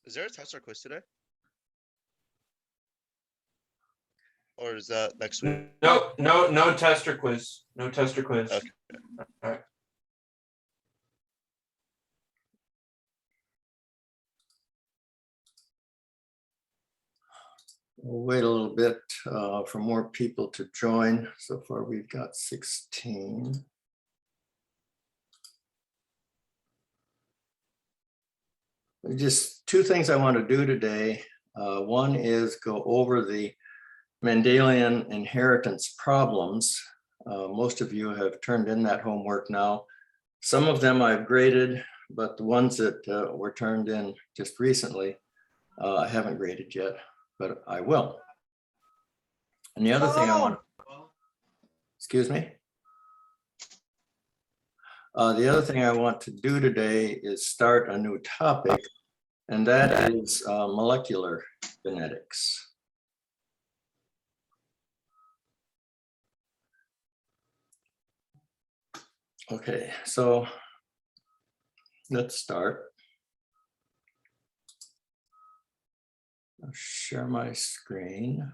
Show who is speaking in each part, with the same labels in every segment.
Speaker 1: Is there a test or quiz today? Or is that next week?
Speaker 2: No test or quiz. No test or quiz.
Speaker 1: Okay.
Speaker 2: All right.
Speaker 3: We'll wait a little bit for more people to join. So far, we've got 16. Just two things I want to do today. One is go over the Mendelian inheritance problems. Most of you have turned in that homework now. Some of them I've graded, but the ones that were turned in just recently, I haven't graded yet, but I will. And the other thing I want, excuse me. The other thing I want to do today is start a new topic, and that is molecular genetics. Okay, so let's start. I'll share my screen.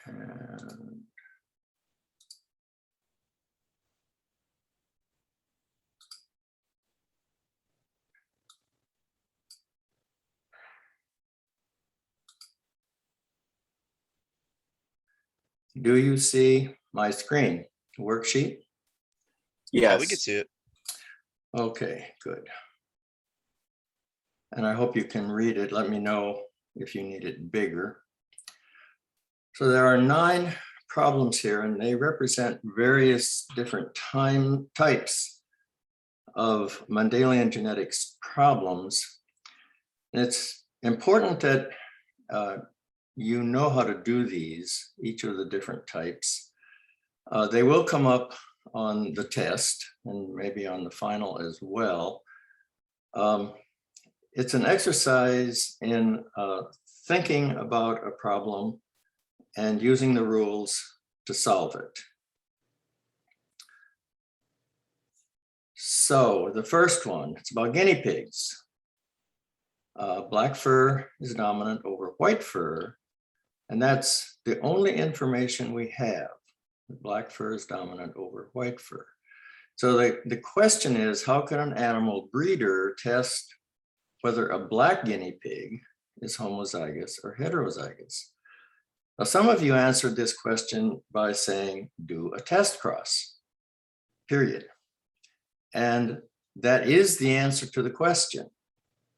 Speaker 3: And do you see my screen worksheet?
Speaker 1: Yeah, we can see it.
Speaker 3: Okay, good. And I hope you can read it. Let me know if you need it bigger. So there are 9 problems here, and they represent various different types of Mendelian genetics problems. And it's important that you know how to do these, each of the different types. They will come up on the test and maybe on the final as well. It's an exercise in thinking about a problem and using the rules to solve it. So the first one, it's about guinea pigs. Black fur is dominant over white fur, and that's the only information we have. Black fur is dominant over white fur. So the question is, how can an animal breeder test whether a black guinea pig is homozygous or heterozygous? Now, some of you answered this question by saying, do a test cross, period. And that is the answer to the question.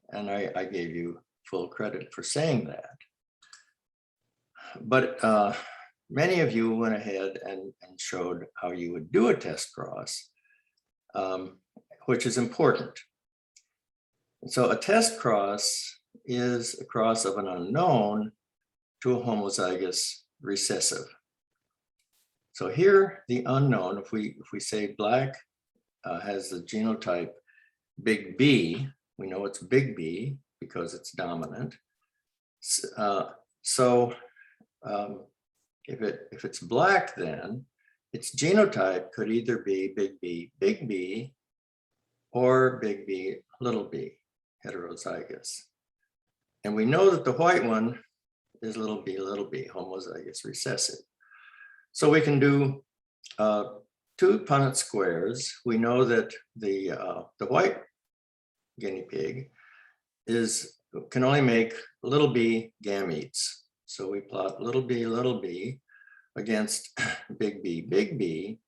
Speaker 3: And I gave you full credit for saying that. But many of you went ahead and showed how you would do a test cross, which is important. So a test cross is a cross of an unknown to a homozygous recessive. So here, the unknown, if we say black has the genotype big B, we know it's big B because it's dominant. If it's black, then its genotype could either be big B, or big B, little b, heterozygous. And we know that the white one is little b, homozygous recessive. So we can do 2 Punnett squares. We know that the white guinea pig can only make little b gametes. So we plot little b against big B.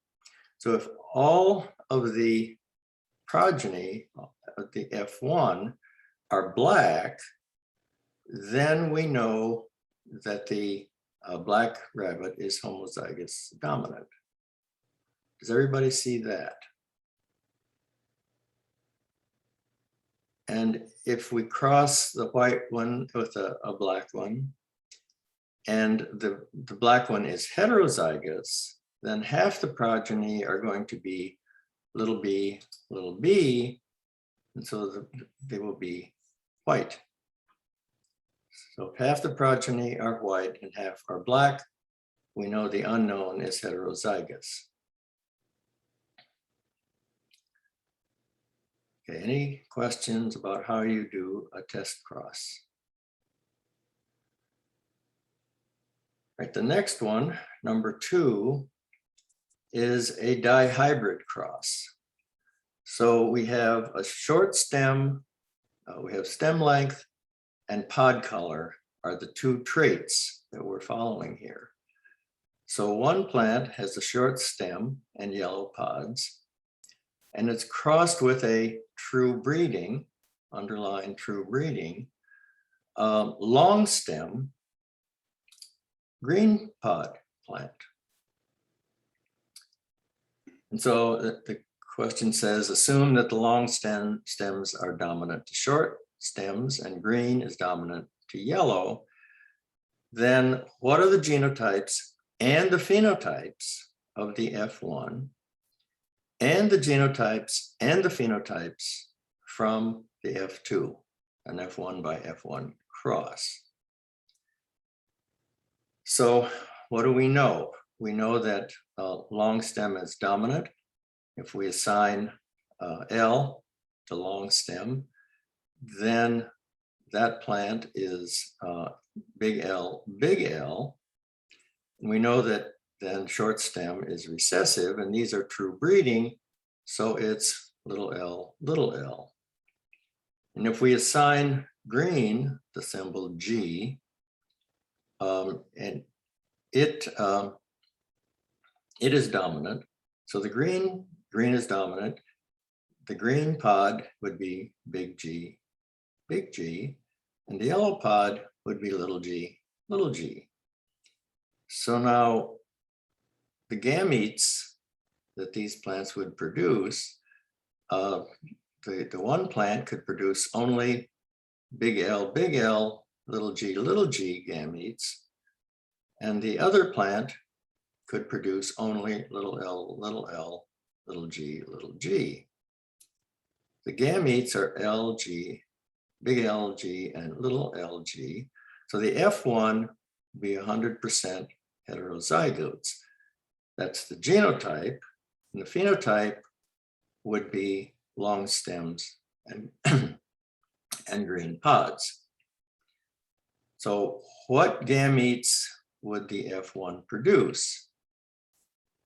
Speaker 3: So if all of the progeny of the F1 are black, then we know that the black rabbit is homozygous dominant. Does everybody see that? And if we cross the white one with a black one, and the black one is heterozygous, then half the progeny are going to be little b, and so they will be white. So if half the progeny are white and half are black, we know the unknown is heterozygous. Okay, any questions about how you do a test cross? Right, the next one, number 2, is a dihybrid cross. So we have a short stem, we have stem length and pod color are the 2 traits that we're following here. So one plant has a short stem and yellow pods, and it's crossed with a true breeding, underline true breeding, long stem green pod plant. And so the question says, assume that the long stems are dominant to short stems and green is dominant to yellow. Then what are the genotypes and the phenotypes of the F1 and the genotypes and the phenotypes from the F2, an F1 by F1 cross? So what do we know? We know that long stem is dominant. If we assign L to long stem, then that plant is big L, big L. And we know that then short stem is recessive, and these are true breeding, so it's little l, little l. And if we assign green the symbol G, and it is dominant, so the green is dominant. The green pod would be big G, and the yellow pod would be little g, little g. So now the gametes that these plants would produce, the one plant could produce only big L, little g gametes, and the other plant could produce only little l, little g, little g. The gametes are LG, big LG and little LG. So the F1 would be 100% heterozygotes. That's the genotype, and the phenotype would be long stems and, and green pods. So what gametes would the F1 produce?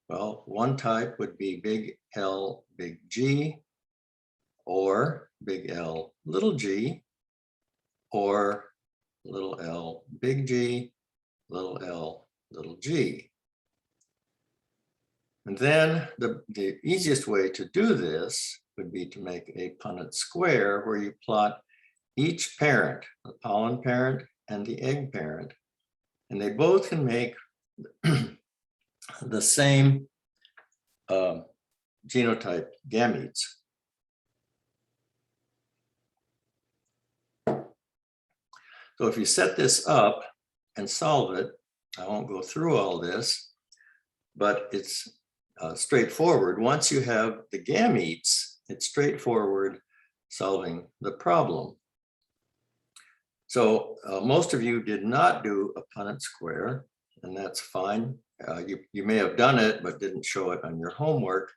Speaker 3: Well, one type would be big L, big G, or big L, little g, or little l, big G, little l, little g. And then the easiest way to do this would be to make a Punnett square where you plot each parent, the pollen parent and the egg parent, and they both can make the same genotype gametes. So if you set this up and solve it, I won't go through all this, but it's straightforward. Once you have the gametes, it's straightforward solving the problem. So most of you did not do a Punnett square, and that's fine. You may have done it, but didn't show it on your homework.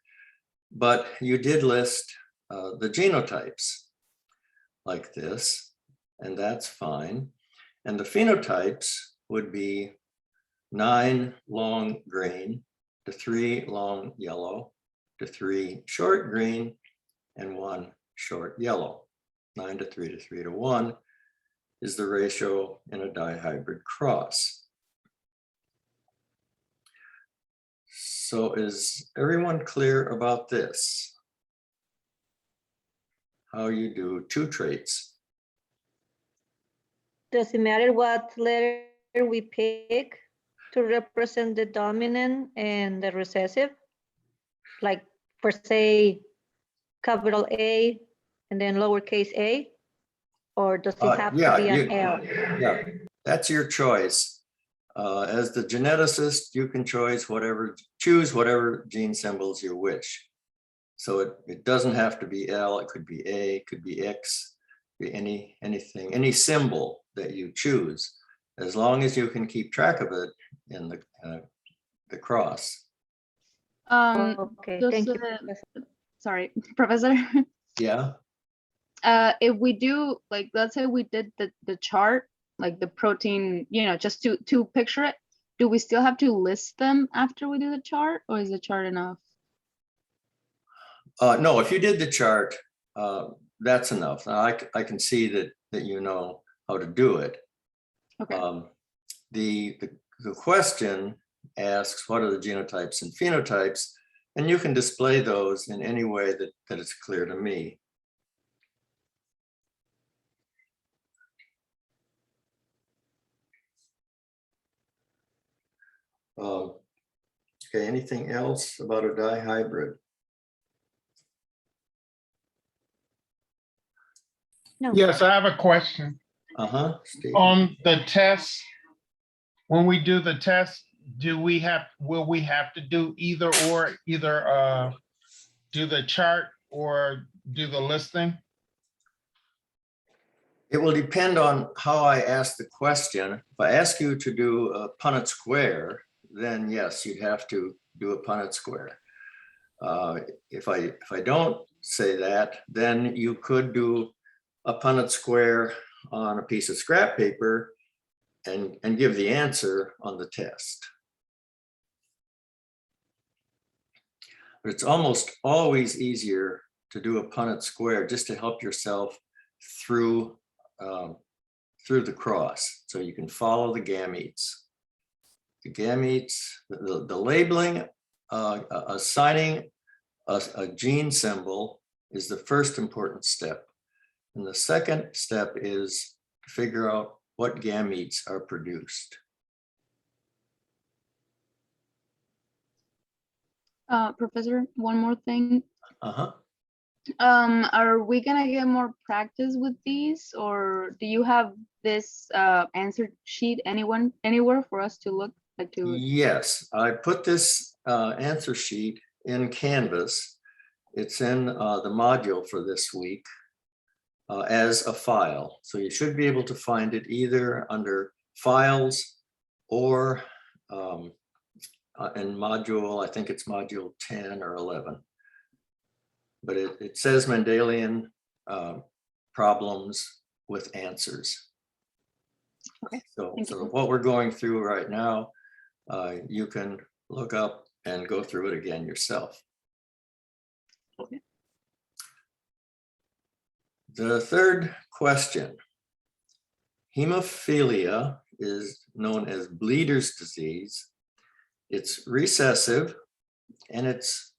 Speaker 3: But you did list the genotypes like this, and that's fine. And the phenotypes would be 9 long green to 3 long yellow to 3 short green and 1 short yellow. 9 to 3 to 3 to 1 is the ratio in a dihybrid cross. So is everyone clear about this? How you do 2 traits?
Speaker 4: Does it matter what letter we pick to represent the dominant and the recessive? Like for say, capital A and then lowercase a? Or does it have to be an L?
Speaker 3: Yeah, that's your choice. As the geneticist, you can choose whatever gene symbols you wish. So it doesn't have to be L, it could be A, it could be X, be anything, any symbol that you choose, as long as you can keep track of it in the cross.
Speaker 4: Okay, thank you.
Speaker 5: Sorry, Professor.
Speaker 3: Yeah.
Speaker 5: if we do, like, let's say we did the chart, like the protein, just to picture it, do we still have to list them after we do the chart, or is the chart enough?
Speaker 3: No, if you did the chart, that's enough. Now, I can see that you know how to do it.
Speaker 5: Okay.
Speaker 3: The question asks, what are the genotypes and phenotypes? And you can display those in any way that is clear to me. Okay, anything else about a dihybrid?
Speaker 4: No.
Speaker 6: Yes, I have a question.
Speaker 3: Steve.
Speaker 6: On the test, when we do the test, will we have to do either do the chart or do the listing?
Speaker 3: It will depend on how I ask the question. If I ask you to do a Punnett square, then yes, you'd have to do a Punnett square. If I don't say that, then you could do a Punnett square on a piece of scrap paper and give the answer on the test. But it's almost always easier to do a Punnett square just to help yourself through the cross, so you can follow the gametes. The gametes, the labeling, assigning a gene symbol is the first important step. And the second step is to figure out what gametes are produced.
Speaker 5: Professor, one more thing.
Speaker 3: Uh-huh.
Speaker 5: Are we gonna get more practice with these, or do you have this answer sheet anywhere for us to look like to?
Speaker 3: Yes, I put this answer sheet in Canvas. It's in the module for this week as a file. So you should be able to find it either under Files or in module, I think it's module 10 or 11. But it says Mendelian problems with answers.
Speaker 5: Okay.
Speaker 3: So what we're going through right now, you can look up and go through it again yourself.
Speaker 5: Okay.
Speaker 3: The third question. Hemophilia is known as bleeder's disease. It's recessive and it's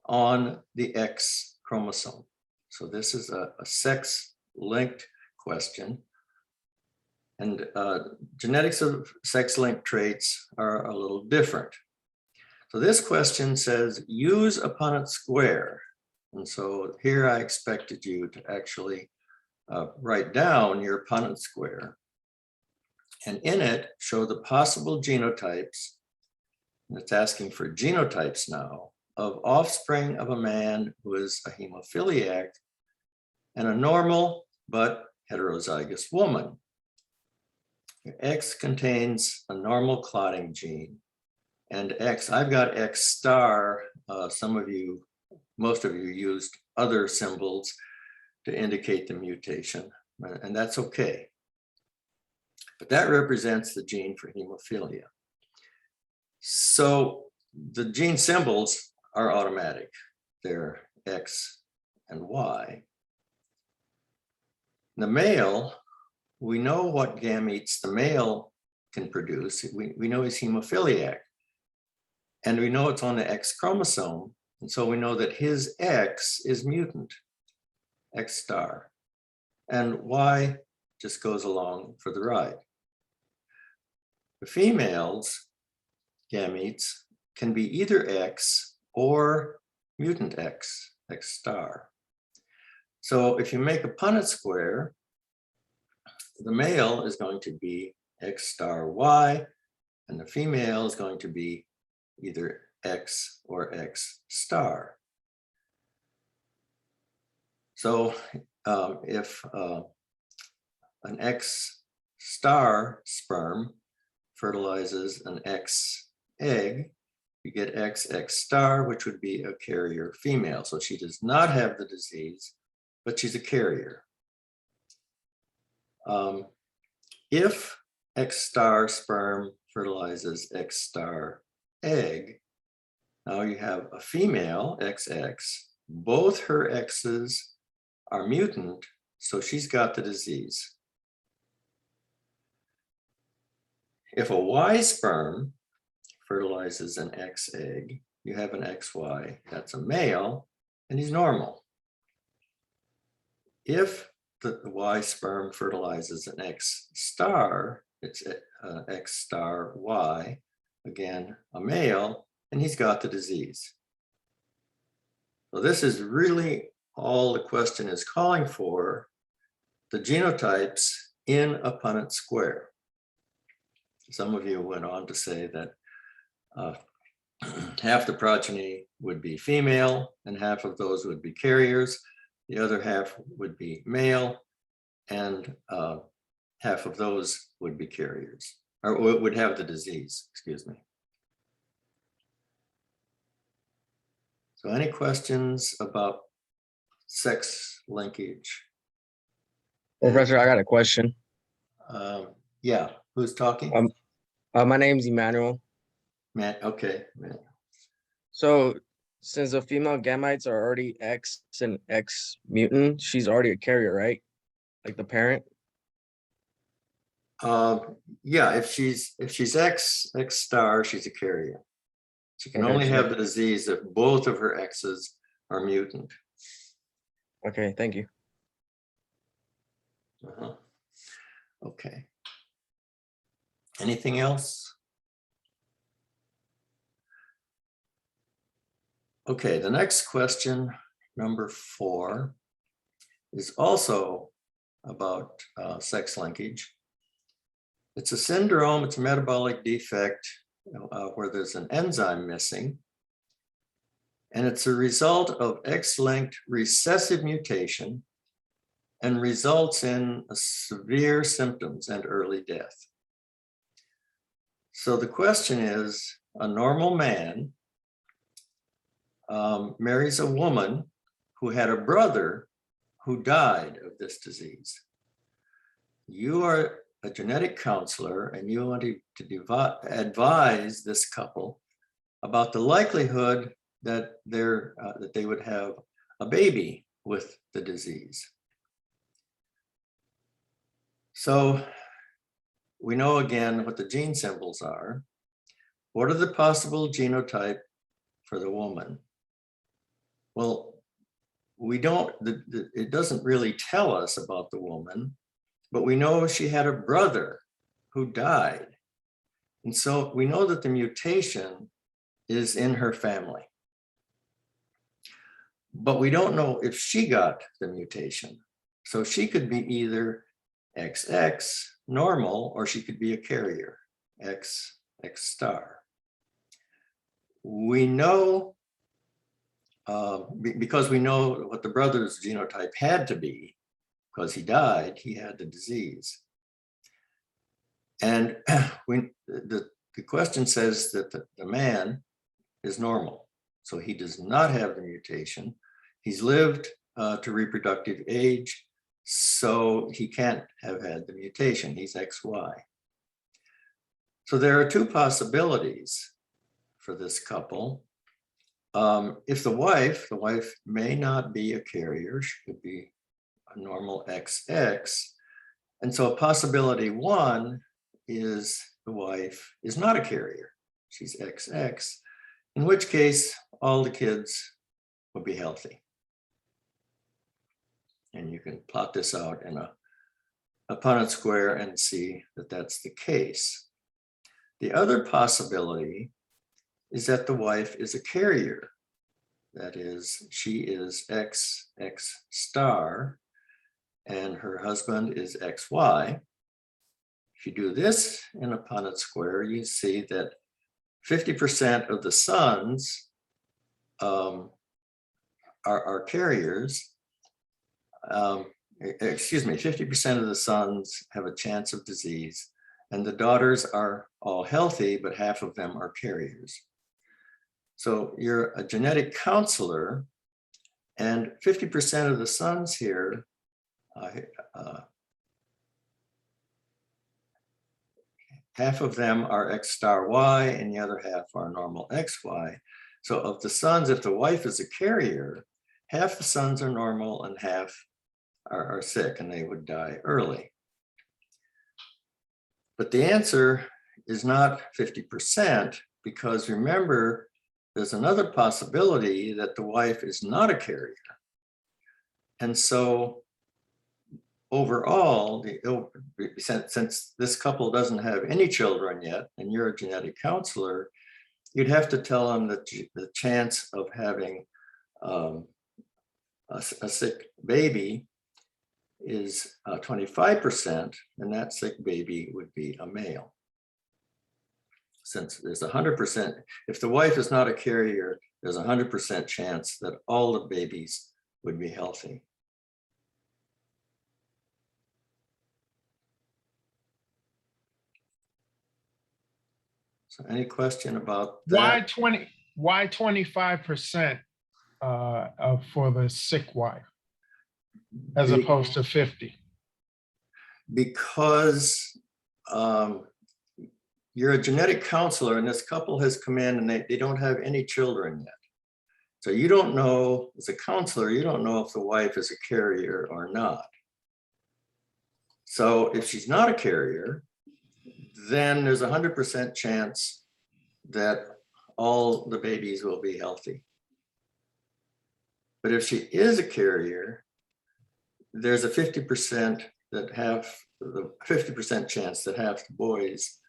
Speaker 3: on the X chromosome. So this is a sex-linked question. And genetics of sex-linked traits are a little different. So this question says, use a Punnett square. And so here I expected you to actually write down your Punnett square. And in it, show the possible genotypes. And it's asking for genotypes now of offspring of a man who is a hemophiliac and a normal but heterozygous woman. X contains a normal clotting gene, and X, I've got X star. Most of you used other symbols to indicate the mutation, and that's okay. But that represents the gene for hemophilia. So the gene symbols are automatic. They're X and Y. The male, we know what gametes the male can produce. We know he's hemophiliac. And we know it's on the X chromosome. And so we know that his X is mutant, X star. And Y just goes along for the ride. The female's gametes can be either X or mutant X, X star. So if you make a Punnett square, the male is going to be X star Y, and the female is going to be either X or X star. So if an X star sperm fertilizes an X egg, you get XX star, which would be a carrier female. So she does not have the disease, but she's a carrier. If X star sperm fertilizes X star egg, now you have a female XX, both her X's are mutant, so she's got the disease. If a Y sperm fertilizes an X egg, you have an XY, that's a male, and he's normal. If the Y sperm fertilizes an X star, it's X star Y, again, a male, and he's got the disease. So this is really all the question is calling for, the genotypes in a Punnett square. Some of you went on to say that half the progeny would be female and half of those would be carriers. The other half would be male and half of those would be carriers or would have the disease, excuse me. So any questions about sex linkage?
Speaker 7: Professor, I got a question.
Speaker 3: Yeah, who's talking?
Speaker 7: My name's Emmanuel.
Speaker 3: Matt, okay. Matt.
Speaker 7: So since the female gametes are already X and X mutant, she's already a carrier, right? Like the parent?
Speaker 3: Yeah, if she's X star, she's a carrier. She can
Speaker 7: Okay,
Speaker 3: only
Speaker 7: so-
Speaker 3: have the disease if both of her X's are mutant.
Speaker 7: Okay, thank you.
Speaker 3: Okay. Anything else? Okay, the next question, number 4, is also about sex linkage. It's a syndrome, it's a metabolic defect where there's an enzyme missing. And it's a result of X-linked recessive mutation and results in severe symptoms and early death. So the question is, a normal man marries a woman who had a brother who died of this disease. You are a genetic counselor and you want to advise this couple about the likelihood that they would have a baby with the disease. So we know again what the gene symbols are. What are the possible genotype for the woman? Well, we don't, it doesn't really tell us about the woman, but we know she had a brother who died. And so we know that the mutation is in her family. But we don't know if she got the mutation. So she could be either XX, normal, or she could be a carrier, X star. We know, because we know what the brother's genotype had to be, because he died, he had the disease. And the question says that the man is normal. So he does not have the mutation. He's lived to reproductive age, so he can't have had the mutation. He's XY. So there are two possibilities for this couple. If the wife may not be a carrier, she could be a normal XX. And so possibility 1 is the wife is not a carrier. She's XX, in which case all the kids will be healthy. And you can plot this out in a Punnett square and see that that's the case. The other possibility is that the wife is a carrier. That is, she is X star and her husband is XY. If you do this in a Punnett square, you see that 50% of the sons are carriers. Excuse me, 50% of the sons have a chance of disease, and the daughters are all healthy, but half of them are carriers. So you're a genetic counselor, and 50% of the sons here half of them are X star Y and the other half are normal XY. So of the sons, if the wife is a carrier, half the sons are normal and half are sick and they would die early. But the answer is not 50% because remember, there's another possibility that the wife is not a carrier. And so overall, since this couple doesn't have any children yet, and you're a genetic counselor, you'd have to tell them that the chance of having a sick baby is 25%, and that sick baby would be a male. Since there's 100%, if the wife is not a carrier, there's 100% chance that all the babies would be healthy. So any question about that?
Speaker 6: Why 25% for the sick wife as opposed to 50?
Speaker 3: Because you're a genetic counselor and this couple has come in and they don't have any children yet. So you don't know, as a counselor, you don't know if the wife is a carrier or not. So if she's not a carrier, then there's 100% chance that all the babies will be healthy. But if she is a carrier, there's a 50% that have the 50% chance that half the boys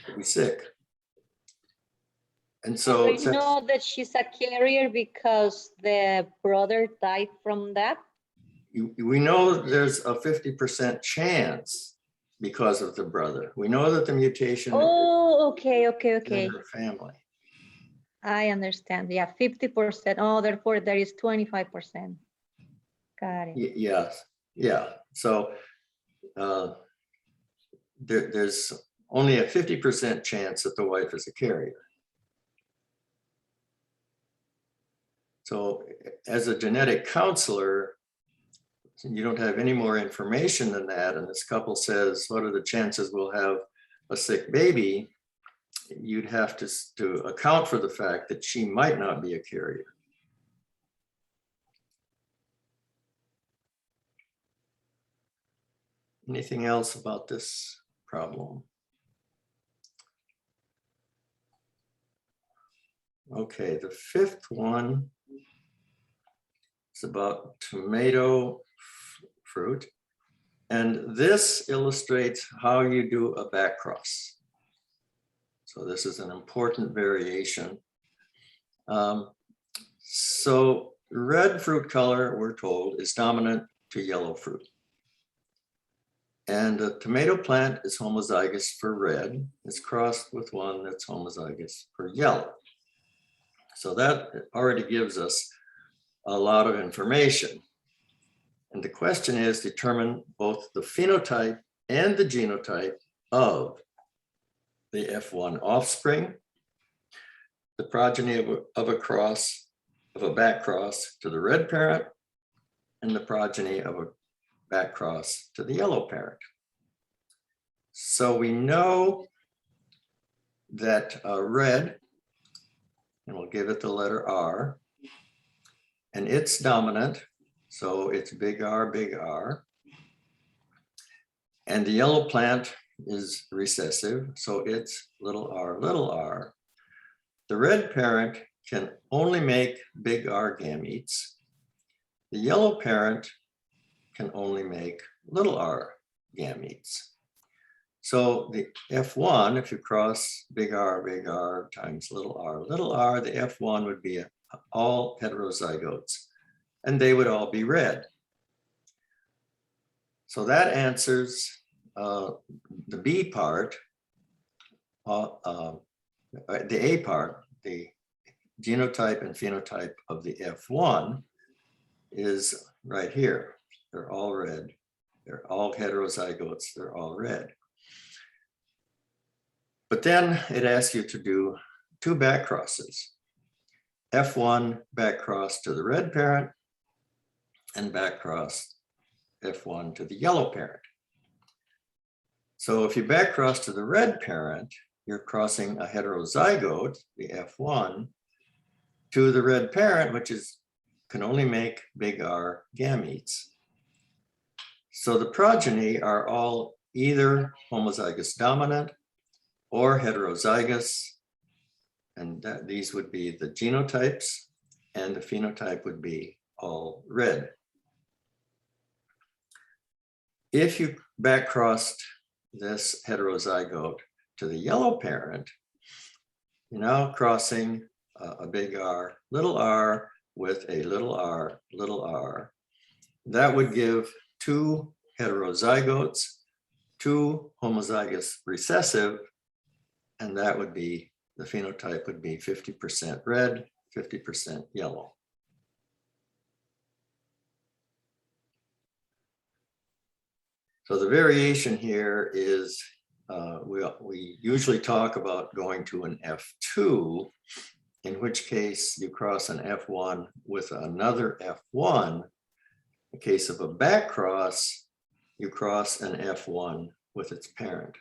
Speaker 3: will be sick. And so
Speaker 4: you know that she's a carrier because the brother died from that.
Speaker 3: We know there's a 50% chance because of the brother. We know that the mutation
Speaker 4: Oh, okay.
Speaker 3: is in her family.
Speaker 4: I understand. Yeah, 50%. Oh, therefore there is 25%. Got it.
Speaker 3: Yes. Yeah. So there's only a 50% chance that the wife is a carrier. So as a genetic counselor, you don't have any more information than that. And this couple says, what are the chances we'll have a sick baby? You'd have to account for the fact that she might not be a carrier. Anything else about this problem? Okay, the fifth one is about tomato fruit. And this illustrates how you do a back cross. So this is an important variation. So red fruit color, we're told, is dominant to yellow fruit. And the tomato plant is homozygous for red. It's crossed with one that's homozygous for yellow. So that already gives us a lot of information. And the question is, determine both the phenotype and the genotype of the F1 offspring, the progeny of a back cross to the red parent, and the progeny of a back cross to the yellow parent. So we know that red, and we'll give it the letter R, and it's dominant, so it's big R, and the yellow plant is recessive, so it's little r. The red parent can only make big R gametes. The yellow parent can only make little r gametes. So the F1, if you cross big R times little r, the F1 would be all heterozygotes, and they would all be red. So that answers the B part, the A part, the genotype and phenotype of the F1 is right here. They're all red. They're all heterozygotes. They're all red. But then it asks you to do two back crosses. F1 back cross to the red parent and back cross F1 to the yellow parent. So if you back cross to the red parent, you're crossing a heterozygote, the F1, to the red parent, which can only make big R gametes. So the progeny are all either homozygous dominant or heterozygous, and these would be the genotypes, and the phenotype would be all red. If you back crossed this heterozygote to the yellow parent, you're now crossing a big R with a little r. That would give 2 heterozygotes, 2 homozygous recessive, and that would be, the phenotype would be 50% red, 50% yellow. So the variation here is, we usually talk about going to an F2, in which case you cross an F1 with another F1. In case of a back cross, you cross an F1 with its parent.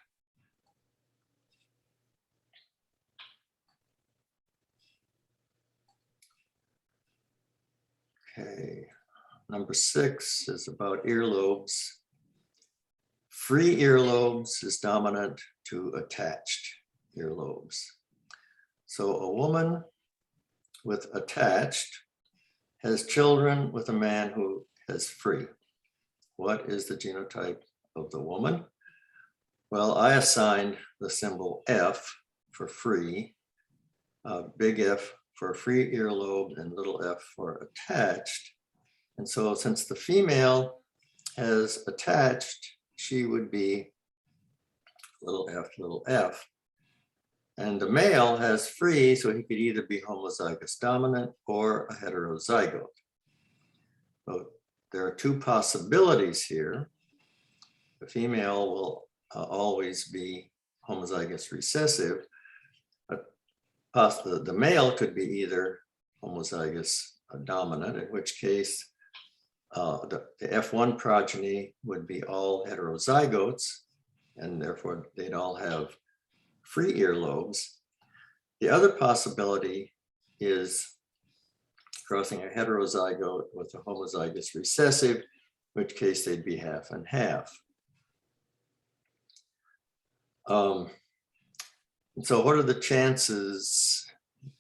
Speaker 3: Okay, number 6 is about earlobes. Free earlobes is dominant to attached earlobes. So a woman with attached has children with a man who has free. What is the genotype of the woman? Well, I assigned the symbol F for free, big F for free earlobe, and little f for attached. And so since the female has attached, she would be little f. And the male has free, so he could either be homozygous dominant or a heterozygote. So there are 2 possibilities here. The female will always be homozygous recessive, but the male could be either homozygous dominant, in which case the F1 progeny would be all heterozygotes, and therefore they'd all have free earlobes. The other possibility is crossing a heterozygote with a homozygous recessive, in which case they'd be half and half. So what are the chances,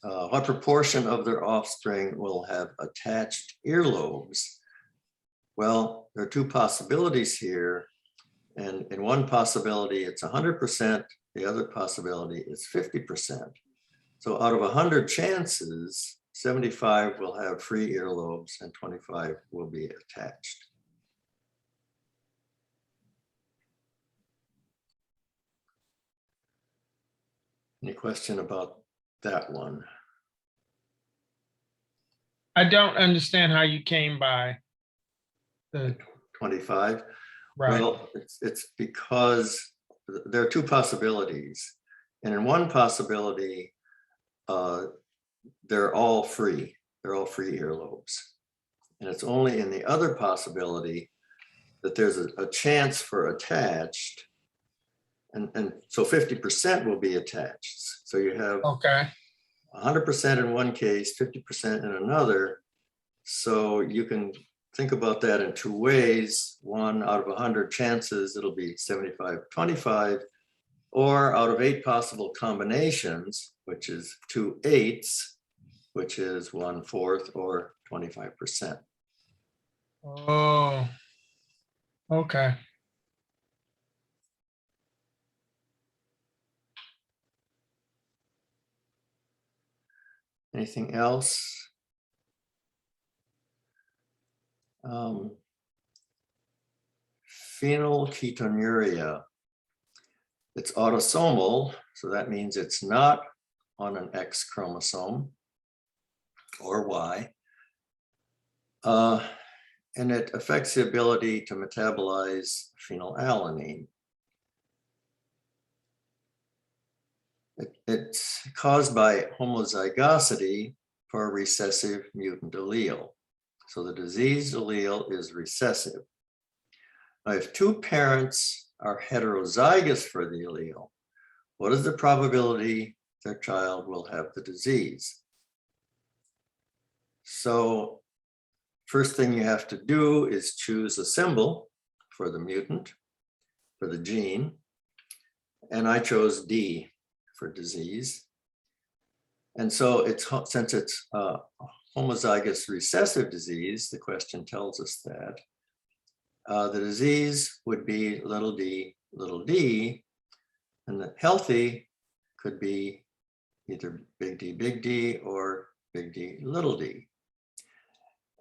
Speaker 3: what proportion of their offspring will have attached earlobes? Well, there are 2 possibilities here. And in one possibility, it's 100%. The other possibility is 50%. So out of 100 chances, 75 will have free earlobes and 25 will be attached. Any question about that one?
Speaker 6: I don't understand how you came by the
Speaker 3: 25?
Speaker 6: right.
Speaker 3: Well, it's because there are 2 possibilities. And in one possibility, they're all free. They're all free earlobes. And it's only in the other possibility that there's a chance for attached. And so 50% will be attached. So you have
Speaker 6: Okay.
Speaker 3: 100% in one case, 50% in another. So you can think about that in 2 ways. One, out of 100 chances, it'll be 75-25, or out of 8 possible combinations, which is 2 8s, which is 1/4 or 25%.
Speaker 6: Oh, okay.
Speaker 3: Anything else? Phenylketonuria. It's autosomal, so that means it's not on an X chromosome or Y. And it affects the ability to metabolize phenylalanine. It's caused by homozygosity for a recessive mutant allele. So the diseased allele is recessive. Now, if 2 parents are heterozygous for the allele, what is the probability their child will have the disease? So first thing you have to do is choose a symbol for the mutant, for the gene. And I chose D for disease. And so since it's homozygous recessive disease, the question tells us that the disease would be little d, and the healthy could be either big D, or big D, little d.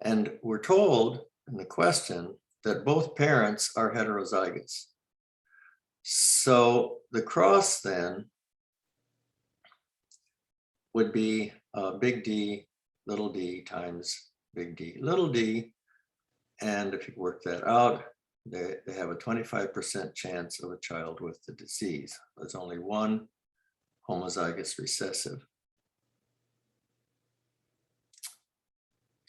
Speaker 3: And we're told in the question that both parents are heterozygous. So the cross then would be big D, little d times big D, little d. And if you work that out, they have a 25% chance of a child with the disease. There's only one homozygous recessive.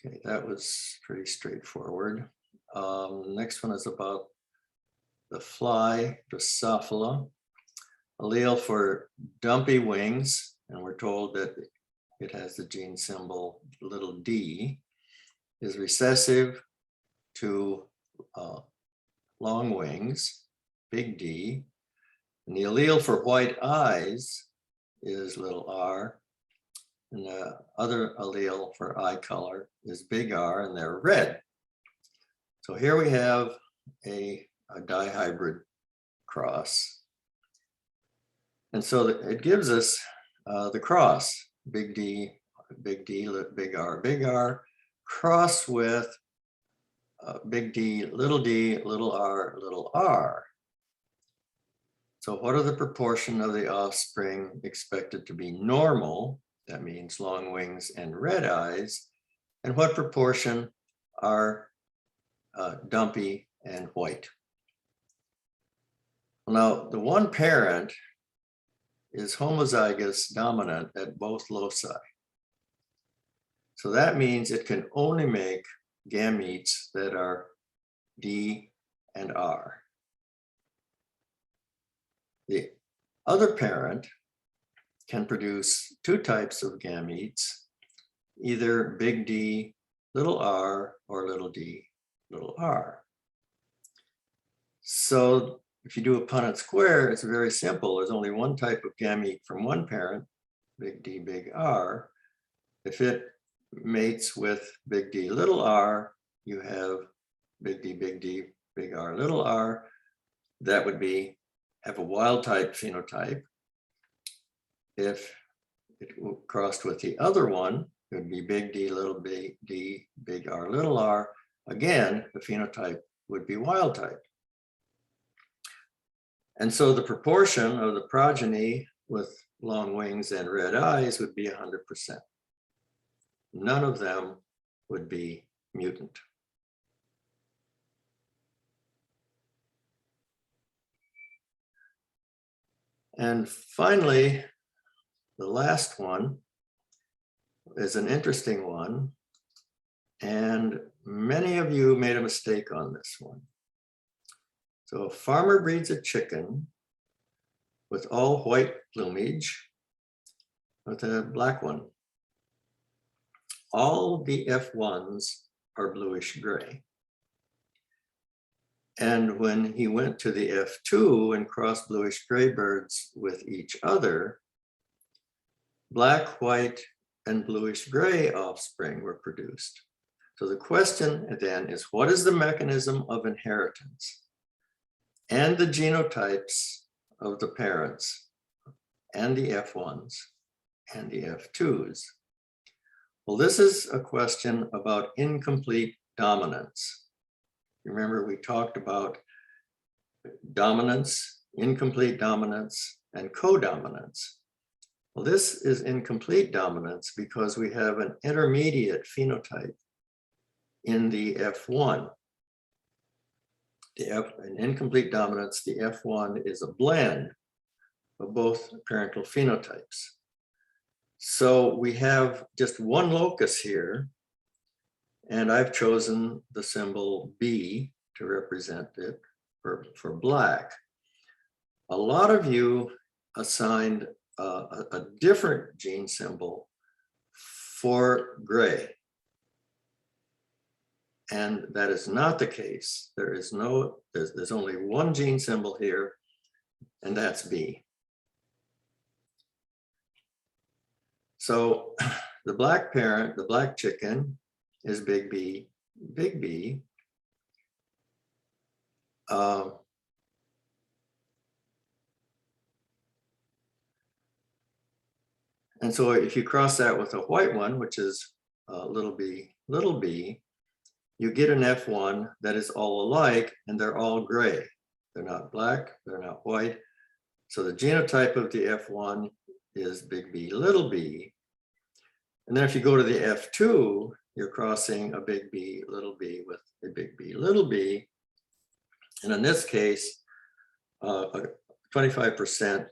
Speaker 3: Okay, that was pretty straightforward. Next one is about the fly, Drosophila, allele for dumpy wings, and we're told that it has the gene symbol little d, is recessive to long wings, big D, and the allele for white eyes is little r, and the other allele for eye color is big R, and they're red. So here we have a dihybrid cross. And so it gives us the cross, big D, big R, cross with big D, little r. So what are the proportion of the offspring expected to be normal? That means long wings and red eyes. And what proportion are dumpy and white? Now, the one parent is homozygous dominant at both loci. So that means it can only make gametes that are D and R. The other parent can produce two types of gametes, either big D, little r, or little d, little r. So if you do a Punnett square, it's very simple. There's only one type of gamete from one parent, big D, big R. If it mates with big D, little r, you have big D, big R, little r. That would have a wild type phenotype. If it crossed with the other one, it would be big D, big R, little r. Again, the phenotype would be wild type. And so the proportion of the progeny with long wings and red eyes would be 100%. None of them would be mutant. And finally, the last one is an interesting one. And many of you made a mistake on this one. So a farmer breeds a chicken with all white plumage with a black one. All the F1s are bluish gray. And when he went to the F2 and crossed bluish gray birds with each other, black, white, and bluish gray offspring were produced. So the question then is, what is the mechanism of inheritance and the genotypes of the parents and the F1s and the F2s? Well, this is a question about incomplete dominance. Remember, we talked about dominance, incomplete dominance, and codominance. Well, this is incomplete dominance because we have an intermediate phenotype in the F1. In incomplete dominance, the F1 is a blend of both parental phenotypes. So we have just one locus here, and I've chosen the symbol B to represent it for black. A lot of you assigned a different gene symbol for gray. And that is not the case. There's only one gene symbol here, and that's B. So the black parent, the black chicken, is big B, big B. And so if you cross that with a white one, which is little b, you get an F1 that is all alike, and they're all gray. They're not black, they're not white. So the genotype of the F1 is big B, little b. And then if you go to the F2, you're crossing a big B, little b with a big B, little b. And in this case, 25%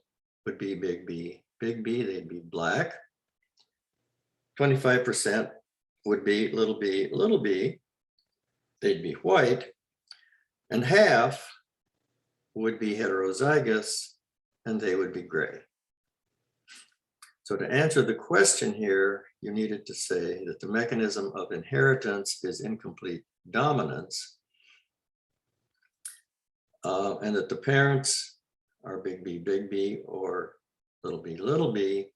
Speaker 3: would be big B, they'd be black. 25% would be little b, they'd be white. And half would be heterozygous, and they would be gray. So to answer the question here, you needed to say that the mechanism of inheritance is incomplete dominance, and that the parents are big B, or little b.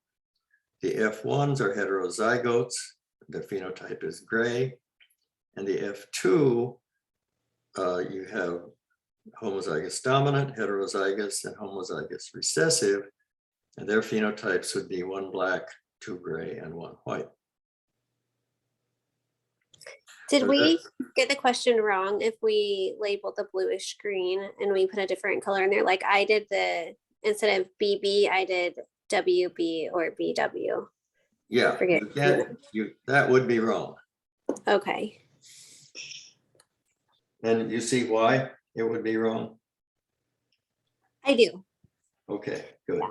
Speaker 3: The F1s are heterozygotes, their phenotype is gray. And the F2, you have homozygous dominant, heterozygous, and homozygous recessive. And their phenotypes would be 1 black, 2 gray, and 1 white.
Speaker 8: Did we get the question wrong if we labeled the bluish green and we put a different color in there? Like I did instead of BB, I did WB or BW.
Speaker 3: Yeah, that would be wrong.
Speaker 8: Okay.
Speaker 3: And you see why it would be wrong?
Speaker 8: I do.
Speaker 3: Okay, good.
Speaker 8: Yeah.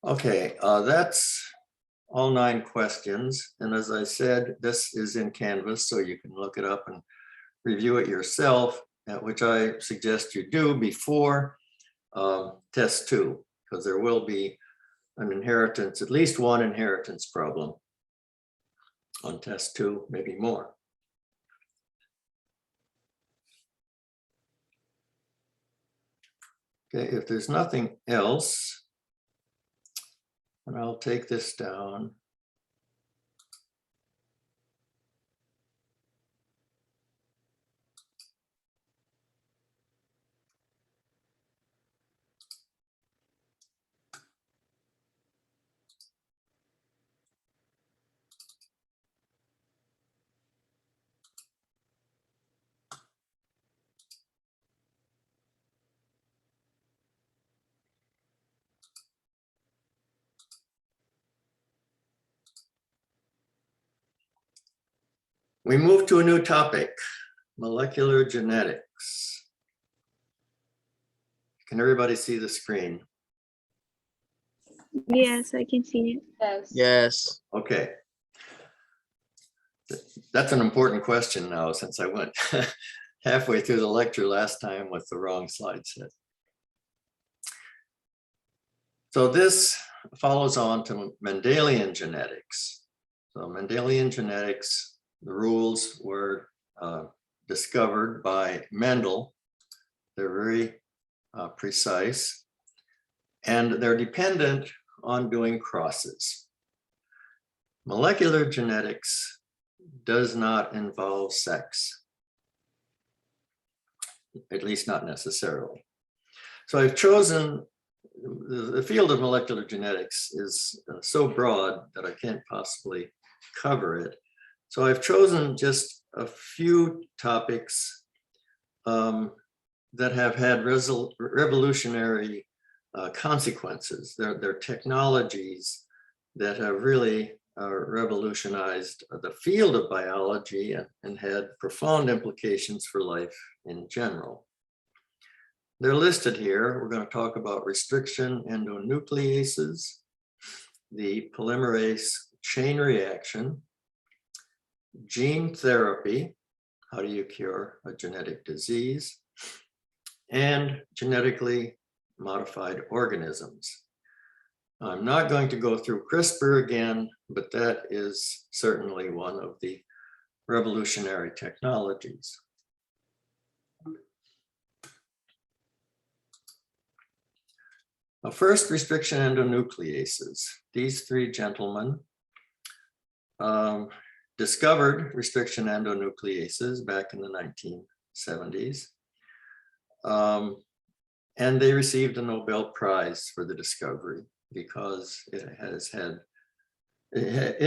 Speaker 3: Okay, that's all 9 questions. And as I said, this is in Canvas, so you can look it up and review it yourself, which I suggest you do before test 2, because there will be an inheritance, at least one inheritance problem on test 2, maybe more. Okay, if there's nothing else, and I'll take this down. We move to a new topic, molecular genetics. Can everybody see the screen?
Speaker 9: Yes, I can see it.
Speaker 5: Yes.
Speaker 7: Yes.
Speaker 3: Okay. That's an important question now, since I went halfway through the lecture last time with the wrong slide set. So this follows on to Mendelian genetics. So Mendelian genetics, the rules were discovered by Mendel. They're very precise, and they're dependent on doing crosses. Molecular genetics does not involve sex, at least not necessarily. So I've chosen, the field of molecular genetics is so broad that I can't possibly cover it. So I've chosen just a few topics that have had revolutionary consequences. They're technologies that have really revolutionized the field of biology and had profound implications for life in general. They're listed here. We're going to talk about restriction endonucleases, the polymerase chain reaction, gene therapy, how do you cure a genetic disease, and genetically modified organisms. I'm not going to go through CRISPR again, but that is certainly one of the revolutionary technologies. First, restriction endonucleases. These three gentlemen discovered restriction endonucleases back in the 1970s. And they received a Nobel Prize for the discovery because it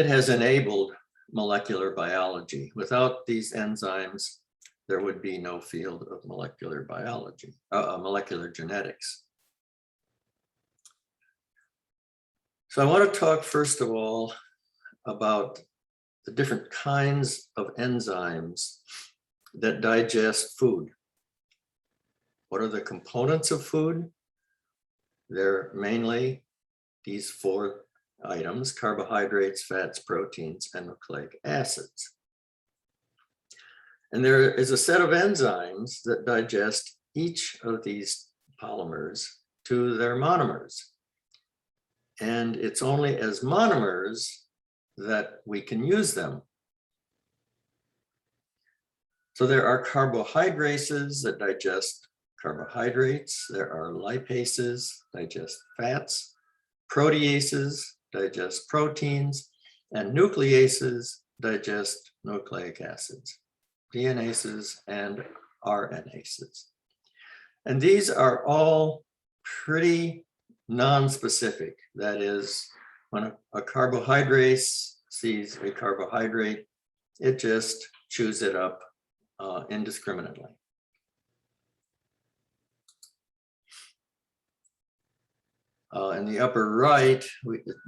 Speaker 3: has enabled molecular biology. Without these enzymes, there would be no field of molecular biology, molecular genetics. So I want to talk first of all about the different kinds of enzymes that digest food. What are the components of food? They're mainly these four items: carbohydrates, fats, proteins, and nucleic acids. And there is a set of enzymes that digest each of these polymers to their monomers. And it's only as monomers that we can use them. So there are carbohydrases that digest carbohydrates. There are lipases, digest fats. Proteases digest proteins, and nucleases digest nucleic acids, DNases and RNases. And these are all pretty non-specific. That is, when a carbohydrate sees a carbohydrate, it just chews it up indiscriminately. In the upper right,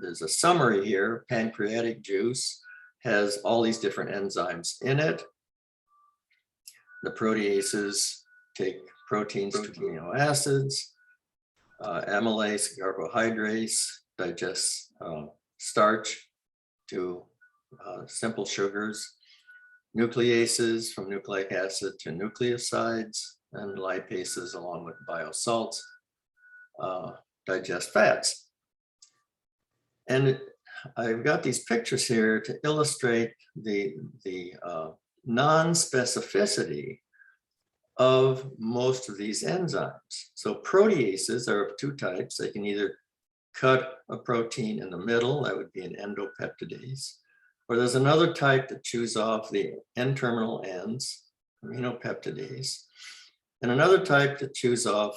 Speaker 3: there's a summary here. Pancreatic juice has all these different enzymes in it. The proteases take proteins to amino acids. Amylase, carbohydrates, digest starch to simple sugars. Nucleases from nucleic acid to nucleosides, and lipases along with biosalts digest fats. And I've got these pictures here to illustrate the non-specificity of most of these enzymes. So proteases are of two types. They can either cut a protein in the middle, that would be an endopeptidase, or there's another type that chews off the N-terminal ends, aminopeptidase, and another type that chews off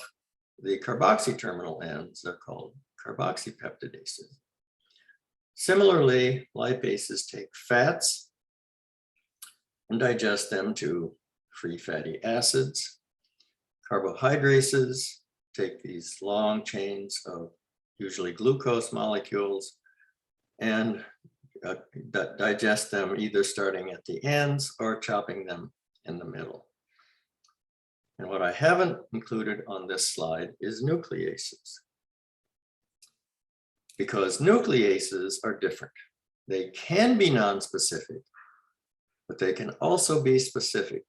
Speaker 3: the carboxy terminal ends. They're called carboxypeptidases. Similarly, lipases take fats and digest them to free fatty acids. Carbohydrases take these long chains of usually glucose molecules and digest them either starting at the ends or chopping them in the middle. And what I haven't included on this slide is nucleases, because nucleases are different. They can be non-specific, but they can also be specific.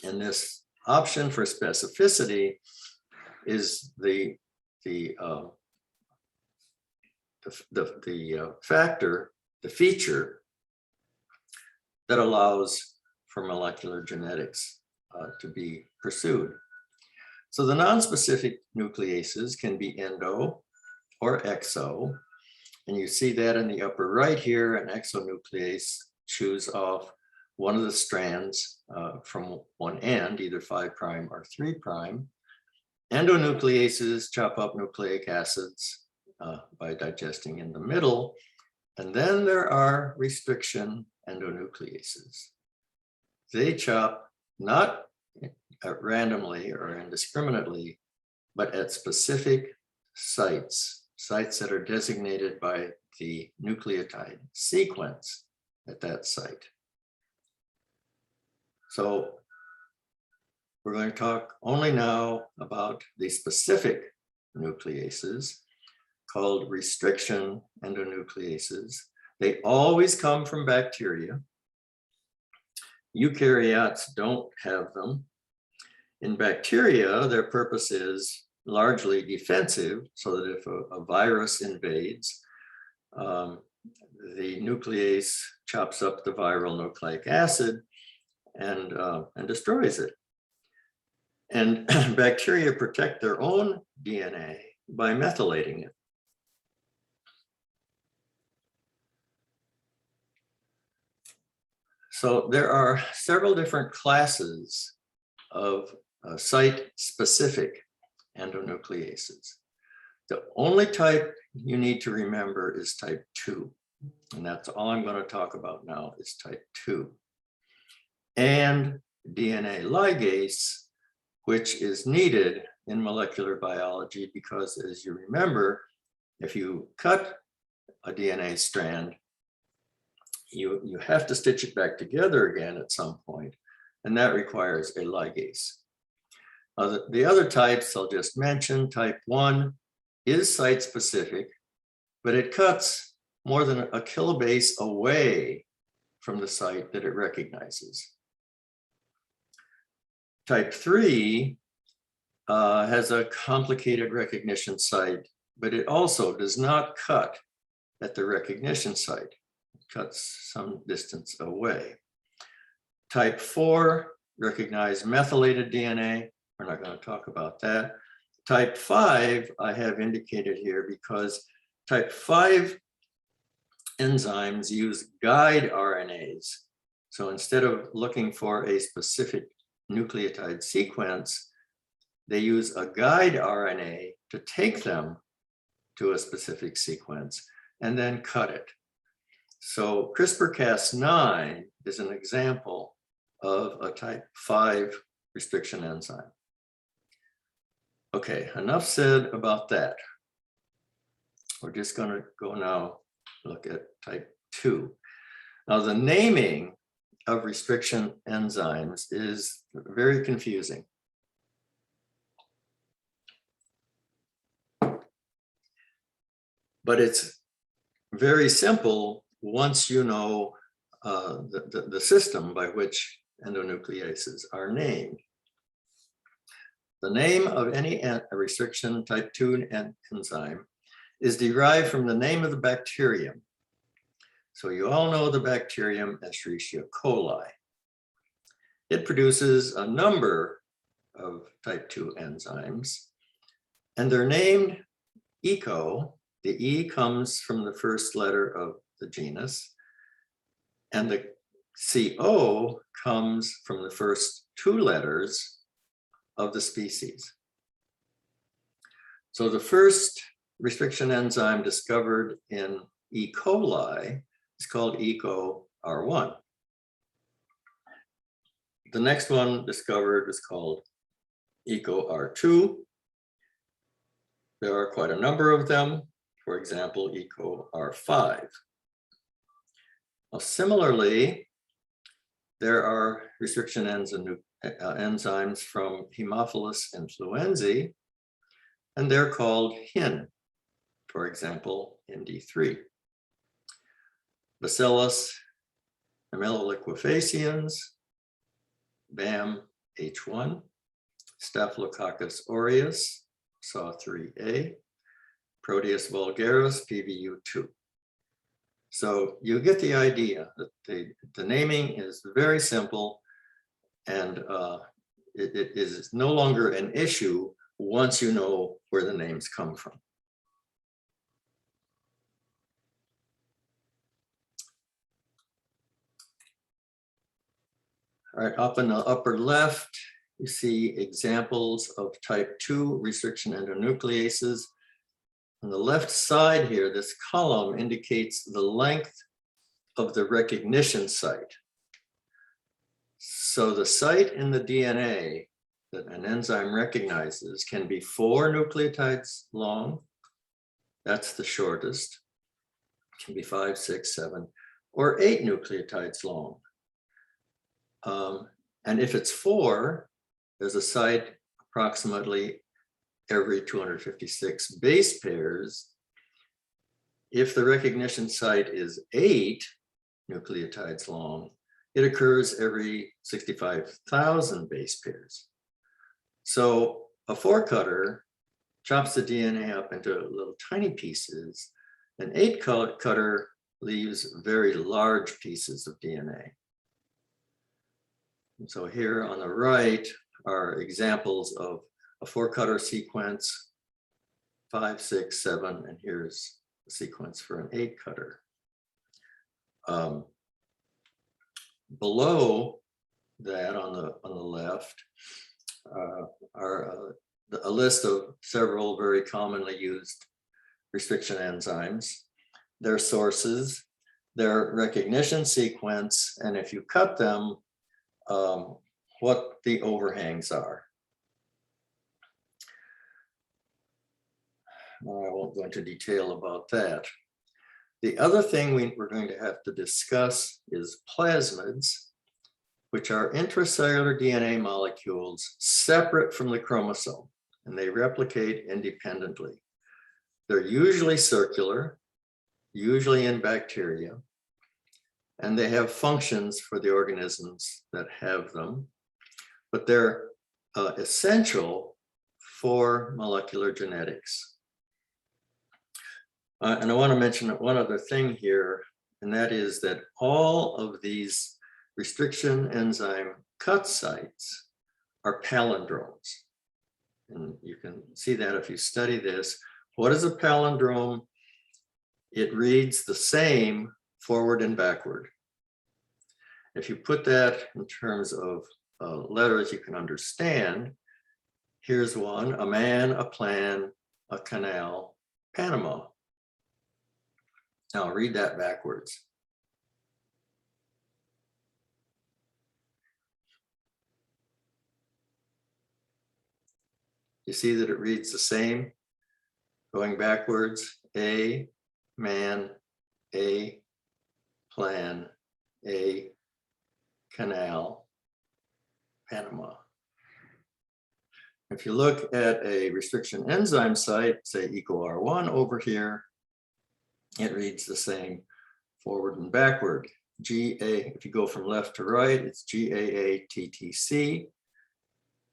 Speaker 3: And this option for specificity is the feature that allows for molecular genetics to be pursued. So the non-specific nucleases can be endo or exo, and you see that in the upper right here. An exonuclease chews off one of the strands from one end, either 5' or 3'. Endonucleases chop up nucleic acids by digesting in the middle. And then there are restriction endonucleases. They chop not randomly or indiscriminately, but at specific sites that are designated by the nucleotide sequence at that site. So we're going to talk only now about the specific nucleases called restriction endonucleases. They always come from bacteria. Eukaryotes don't have them. In bacteria, their purpose is largely defensive, so that if a virus invades, the nuclease chops up the viral nucleic acid and destroys it. And bacteria protect their own DNA by methylating it. So there are several different classes of site-specific endonucleases. The only type you need to remember is type 2. And that's all I'm going to talk about now is type 2. And DNA ligase, which is needed in molecular biology because, as you remember, if you cut a DNA strand, you have to stitch it back together again at some point, and that requires a ligase. The other types I'll just mention, type 1 is site-specific, but it cuts more than a kilobase away from the site that it recognizes. Type 3 has a complicated recognition site, but it also does not cut at the recognition site. It cuts some distance away. Type 4 recognize methylated DNA. We're not going to talk about that. Type 5 I have indicated here because type 5 enzymes use guide RNAs. So instead of looking for a specific nucleotide sequence, they use a guide RNA to take them to a specific sequence and then cut it. So CRISPR-Cas9 is an example of a type 5 restriction enzyme. Okay, enough said about that. We're just going to go now look at type 2. Now, the naming of restriction enzymes is very confusing. But it's very simple once you know the system by which endonucleases are named. The name of any restriction type 2 enzyme is derived from the name of the bacterium. So you all know the bacterium Escherichia coli. It produces a number of type 2 enzymes, and they're named ECO. The E comes from the first letter of the genus, and the CO comes from the first 2 letters of the species. So the first restriction enzyme discovered in E. coli is called ECO-R1. The next one discovered is called ECO-R2. There are quite a number of them. For example, ECO-R5. Now, similarly, there are restriction enzymes from Haemophilus influenzae, and they're called HIN, for example, ND3. Bacillus ameloliquefaciens, BAM H1, Staphylococcus aureus, SAW3A, Proteus vulgaris, PVU2. So you get the idea that the naming is very simple, and it is no longer an issue once you know where the names come from. All right, up in the upper left, you see examples of type 2 restriction endonucleases. On the left side here, this column indicates the length of the recognition site. So the site in the DNA that an enzyme recognizes can be 4 nucleotides long. That's the shortest. It can be 5, 6, 7, or 8 nucleotides long. And if it's 4, there's a site approximately every 256 base pairs. If the recognition site is 8 nucleotides long, it occurs every 65,000 base pairs. So a 4-cutter chops the DNA up into little tiny pieces. An 8-cutter leaves very large pieces of DNA. And so here on the right are examples of a 4-cutter sequence, 5, 6, 7, and here's the sequence for an 8-cutter. Below that on the left are a list of several very commonly used restriction enzymes, their sources, their recognition sequence, and if you cut them, what the overhangs are. I won't go into detail about that. The other thing we're going to have to discuss is plasmids, which are intracellular DNA molecules separate from the chromosome, and they replicate independently. They're usually circular, usually in bacteria, and they have functions for the organisms that have them, but they're essential for molecular genetics. And I want to mention one other thing here, and that is that all of these restriction enzyme cut sites are palindromes. And you can see that if you study this. What is a palindrome? It reads the same forward and backward. If you put that in terms of letters you can understand, here's one: a man, a plan, a canal, Panama. Now read that backwards. You see that it reads the same? Going backwards: a man, a plan, a canal, Panama. If you look at a restriction enzyme site, say EcoR1 over here, it reads the same forward and backward. If you go from left to right, it's GAATTC.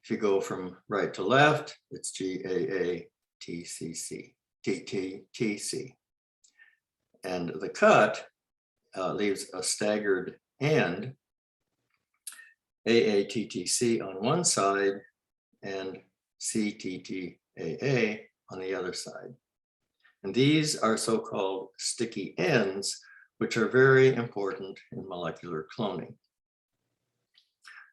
Speaker 3: If you go from right to left, it's GAATTC. And the cut leaves a staggered end, AATTC on one side and CTTAA on the other side. And these are so-called sticky ends, which are very important in molecular cloning.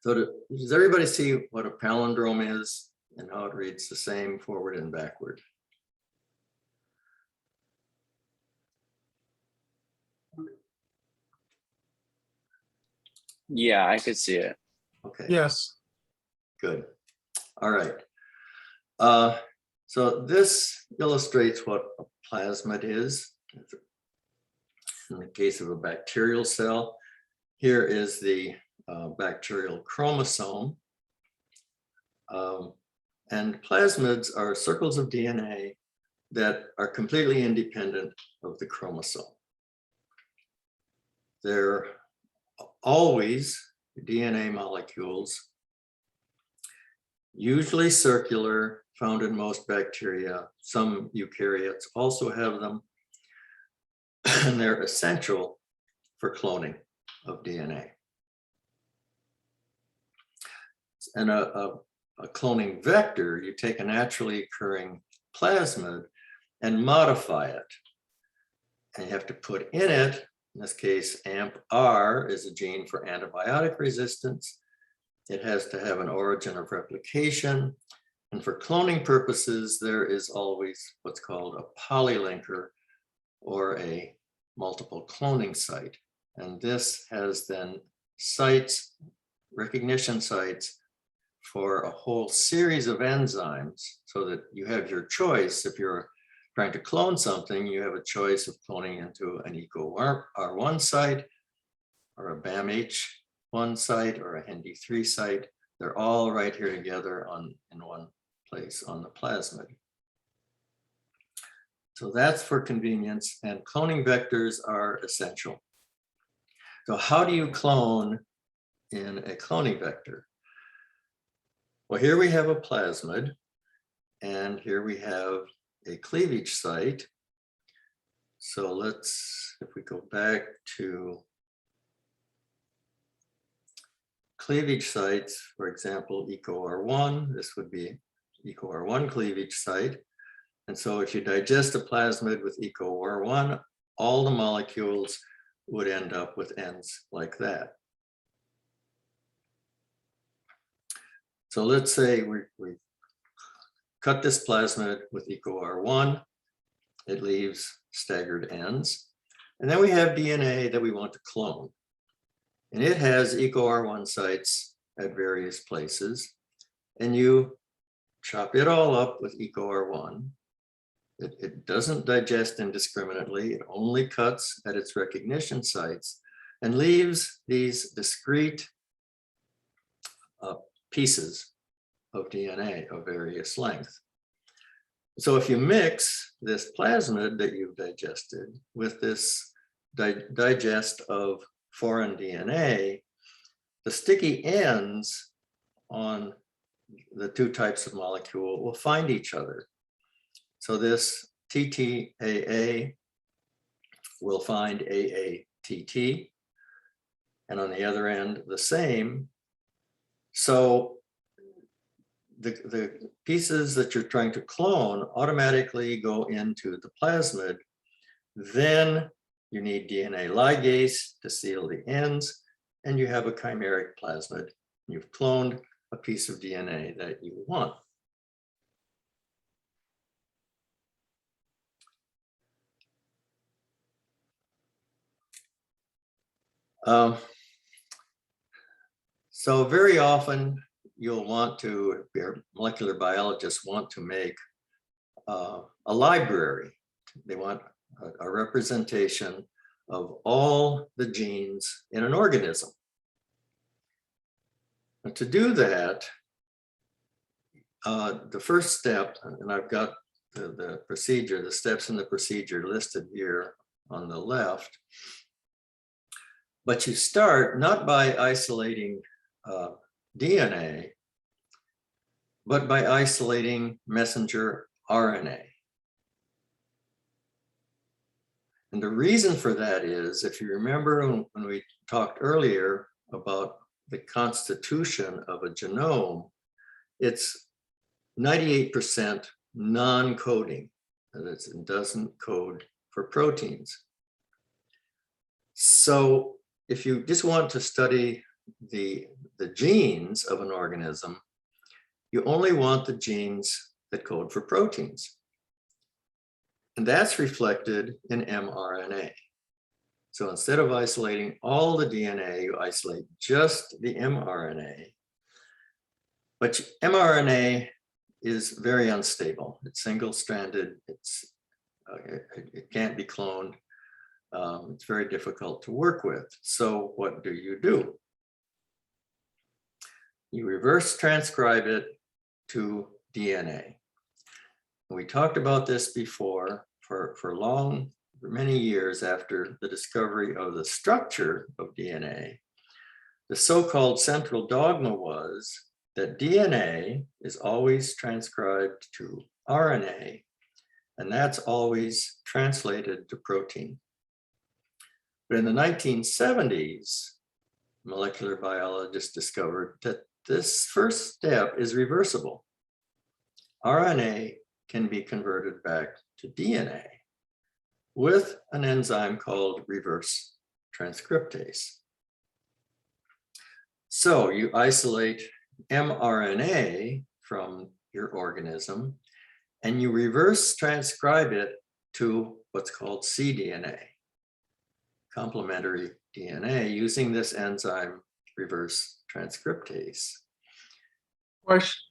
Speaker 3: So does everybody see what a palindrome is and how it reads the same forward and backward?
Speaker 9: Yeah, I could see it.
Speaker 3: Okay.
Speaker 6: Yes.
Speaker 3: Good. All right. So this illustrates what a plasmid is. In the case of a bacterial cell, here is the bacterial chromosome. And plasmids are circles of DNA that are completely independent of the chromosome. They're always DNA molecules, usually circular, found in most bacteria. Some eukaryotes also have them, and they're essential for cloning of DNA. And a cloning vector, you take a naturally occurring plasmid and modify it. And you have to put in it, in this case, AMP-R is a gene for antibiotic resistance. It has to have an origin of replication. And for cloning purposes, there is always what's called a polylinker or a multiple cloning site. And this has then sites, recognition sites, for a whole series of enzymes so that you have your choice. If you're trying to clone something, you have a choice of cloning into an EcoR1 site or a BAMH1 site or a HEND3 site. They're all right here together in one place on the plasmid. So that's for convenience, and cloning vectors are essential. So how do you clone in a cloning vector. Well, here we have a plasmid, and here we have a cleavage site. So let's, if we go back to cleavage sites, for example, EcoR1, this would be EcoR1 cleavage site. And so if you digest a plasmid with EcoR1, all the molecules would end up with ends like that. So let's say we cut this plasmid with EcoR1, it leaves staggered ends. And then we have DNA that we want to clone. And it has EcoR1 sites at various places. And you chop it all up with EcoR1. It doesn't digest indiscriminately. It only cuts at its recognition sites and leaves these discrete pieces of DNA of various length. So if you mix this plasmid that you've digested with this digest of foreign DNA, the sticky ends on the two types of molecule will find each other. So this TTAA will find AATT, and on the other end, the same. So the pieces that you're trying to clone automatically go into the plasmid. Then you need DNA ligase to seal the ends, and you have a chimeric plasmid. You've cloned a piece of DNA that you want. So very often you'll want to, your molecular biologists want to make a library. They want a representation of all the genes in an organism. And to do that, the first step, and I've got the procedure, the steps in the procedure listed here on the left. But you start not by isolating DNA, but by isolating messenger RNA. And the reason for that is, if you remember when we talked earlier about the constitution of a genome, it's 98% non-coding, that is, it doesn't code for proteins. So if you just want to study the genes of an organism, you only want the genes that code for proteins. And that's reflected in mRNA. So instead of isolating all the DNA, you isolate just the mRNA. But mRNA is very unstable. It's single-stranded. It can't be cloned. It's very difficult to work with. So what do? You reverse transcribe it to DNA. We talked about this before for many years after the discovery of the structure of DNA. The so-called central dogma was that DNA is always transcribed to RNA, and that's always translated to protein. But in the 1970s, molecular biologists discovered that this first step is reversible. RNA can be converted back to DNA with an enzyme called reverse transcriptase. So you isolate mRNA from your organism and you reverse transcribe it to what's called cDNA, complementary DNA, using this enzyme reverse transcriptase.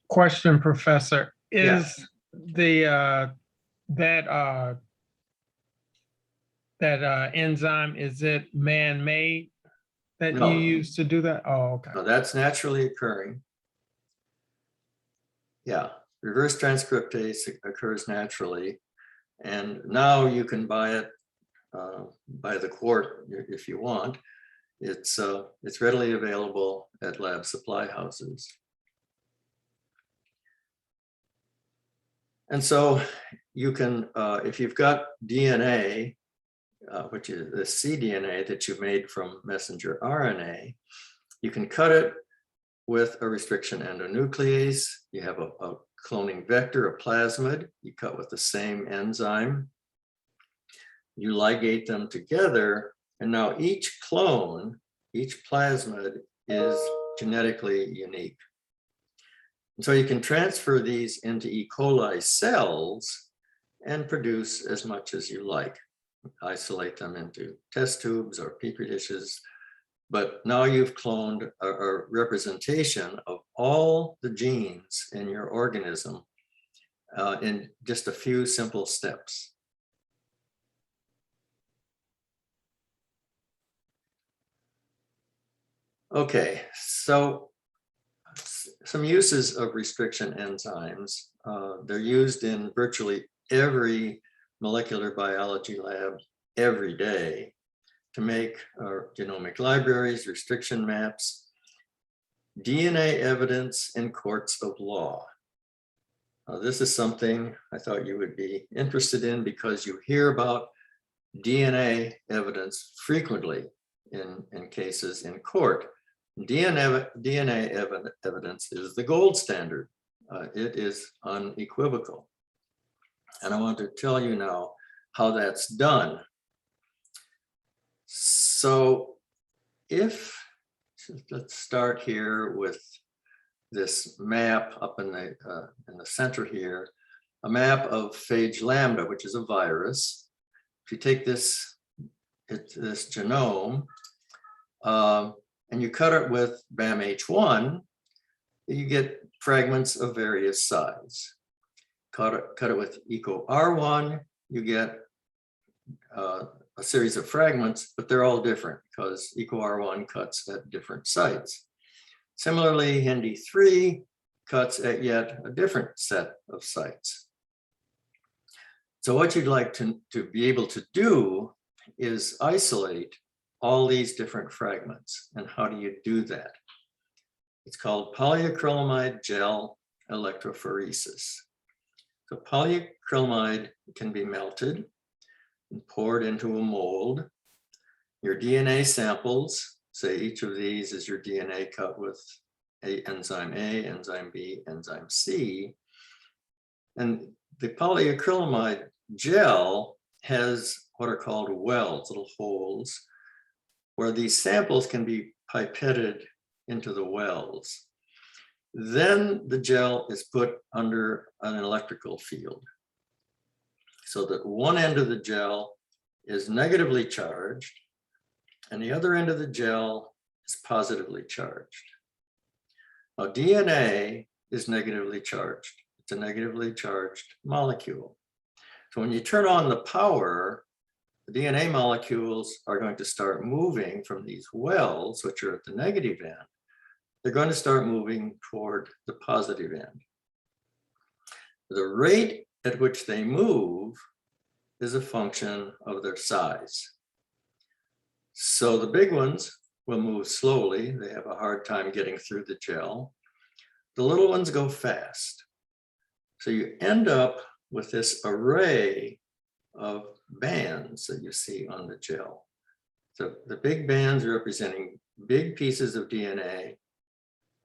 Speaker 6: Question, Professor, is that enzyme, is it man-made that
Speaker 3: No.
Speaker 6: you use to do that? Oh, okay.
Speaker 3: No, that's naturally occurring. Yeah, reverse transcriptase occurs naturally. And now you can buy it by the quart if you want. It's readily available at lab supply houses. And so you can, if you've got DNA, which is the cDNA that you made from messenger RNA, you can cut it with a restriction endonuclease. You have a cloning vector, a plasmid, you cut with the same enzyme. You ligate them together, and now each clone, each plasmid is genetically unique. And so you can transfer these into E. coli cells and produce as much as you like. Isolate them into test tubes or petri dishes. But now you've cloned a representation of all the genes in your organism in just a few simple steps. Okay, so some uses of restriction enzymes. They're used in virtually every molecular biology lab every day to make genomic libraries, restriction maps, DNA evidence in courts of law. This is something I thought you would be interested in because you hear about DNA evidence frequently in cases in court. DNA evidence is the gold standard. It is unequivocal. And I want to tell you now how that's done. So let's start here with this map up in the center here, a map of phage lambda, which is a virus. If you take this genome, and you cut it with BAM-H1, you get fragments of various size. Cut it with EcoR1, you get a series of fragments, but they're all different because EcoR1 cuts at different sites. Similarly, Hindi3 cuts at yet a different set of sites. So what you'd like to be able to do is isolate all these different fragments. And how do you do that? It's called polyacrylamide gel electrophoresis. So polyacrylamide can be melted and poured into a mold. Your DNA samples, say each of these is your DNA cut with enzyme A, enzyme B, enzyme C. And the polyacrylamide gel has what are called wells, little holes, where these samples can be pipetted into the wells. Then the gel is put under an electrical field so that one end of the gel is negatively charged and the other end of the gel is positively charged. Now, DNA is negatively charged. It's a negatively charged molecule. So when you turn on the power, the DNA molecules are going to start moving from these wells, which are at the negative end. They're going to start moving toward the positive end. The rate at which they move is a function of their size. So the big ones will move slowly. They have a hard time getting through the gel. The little ones go fast. So you end up with this array of bands that you see on the gel. So the big bands representing big pieces of DNA,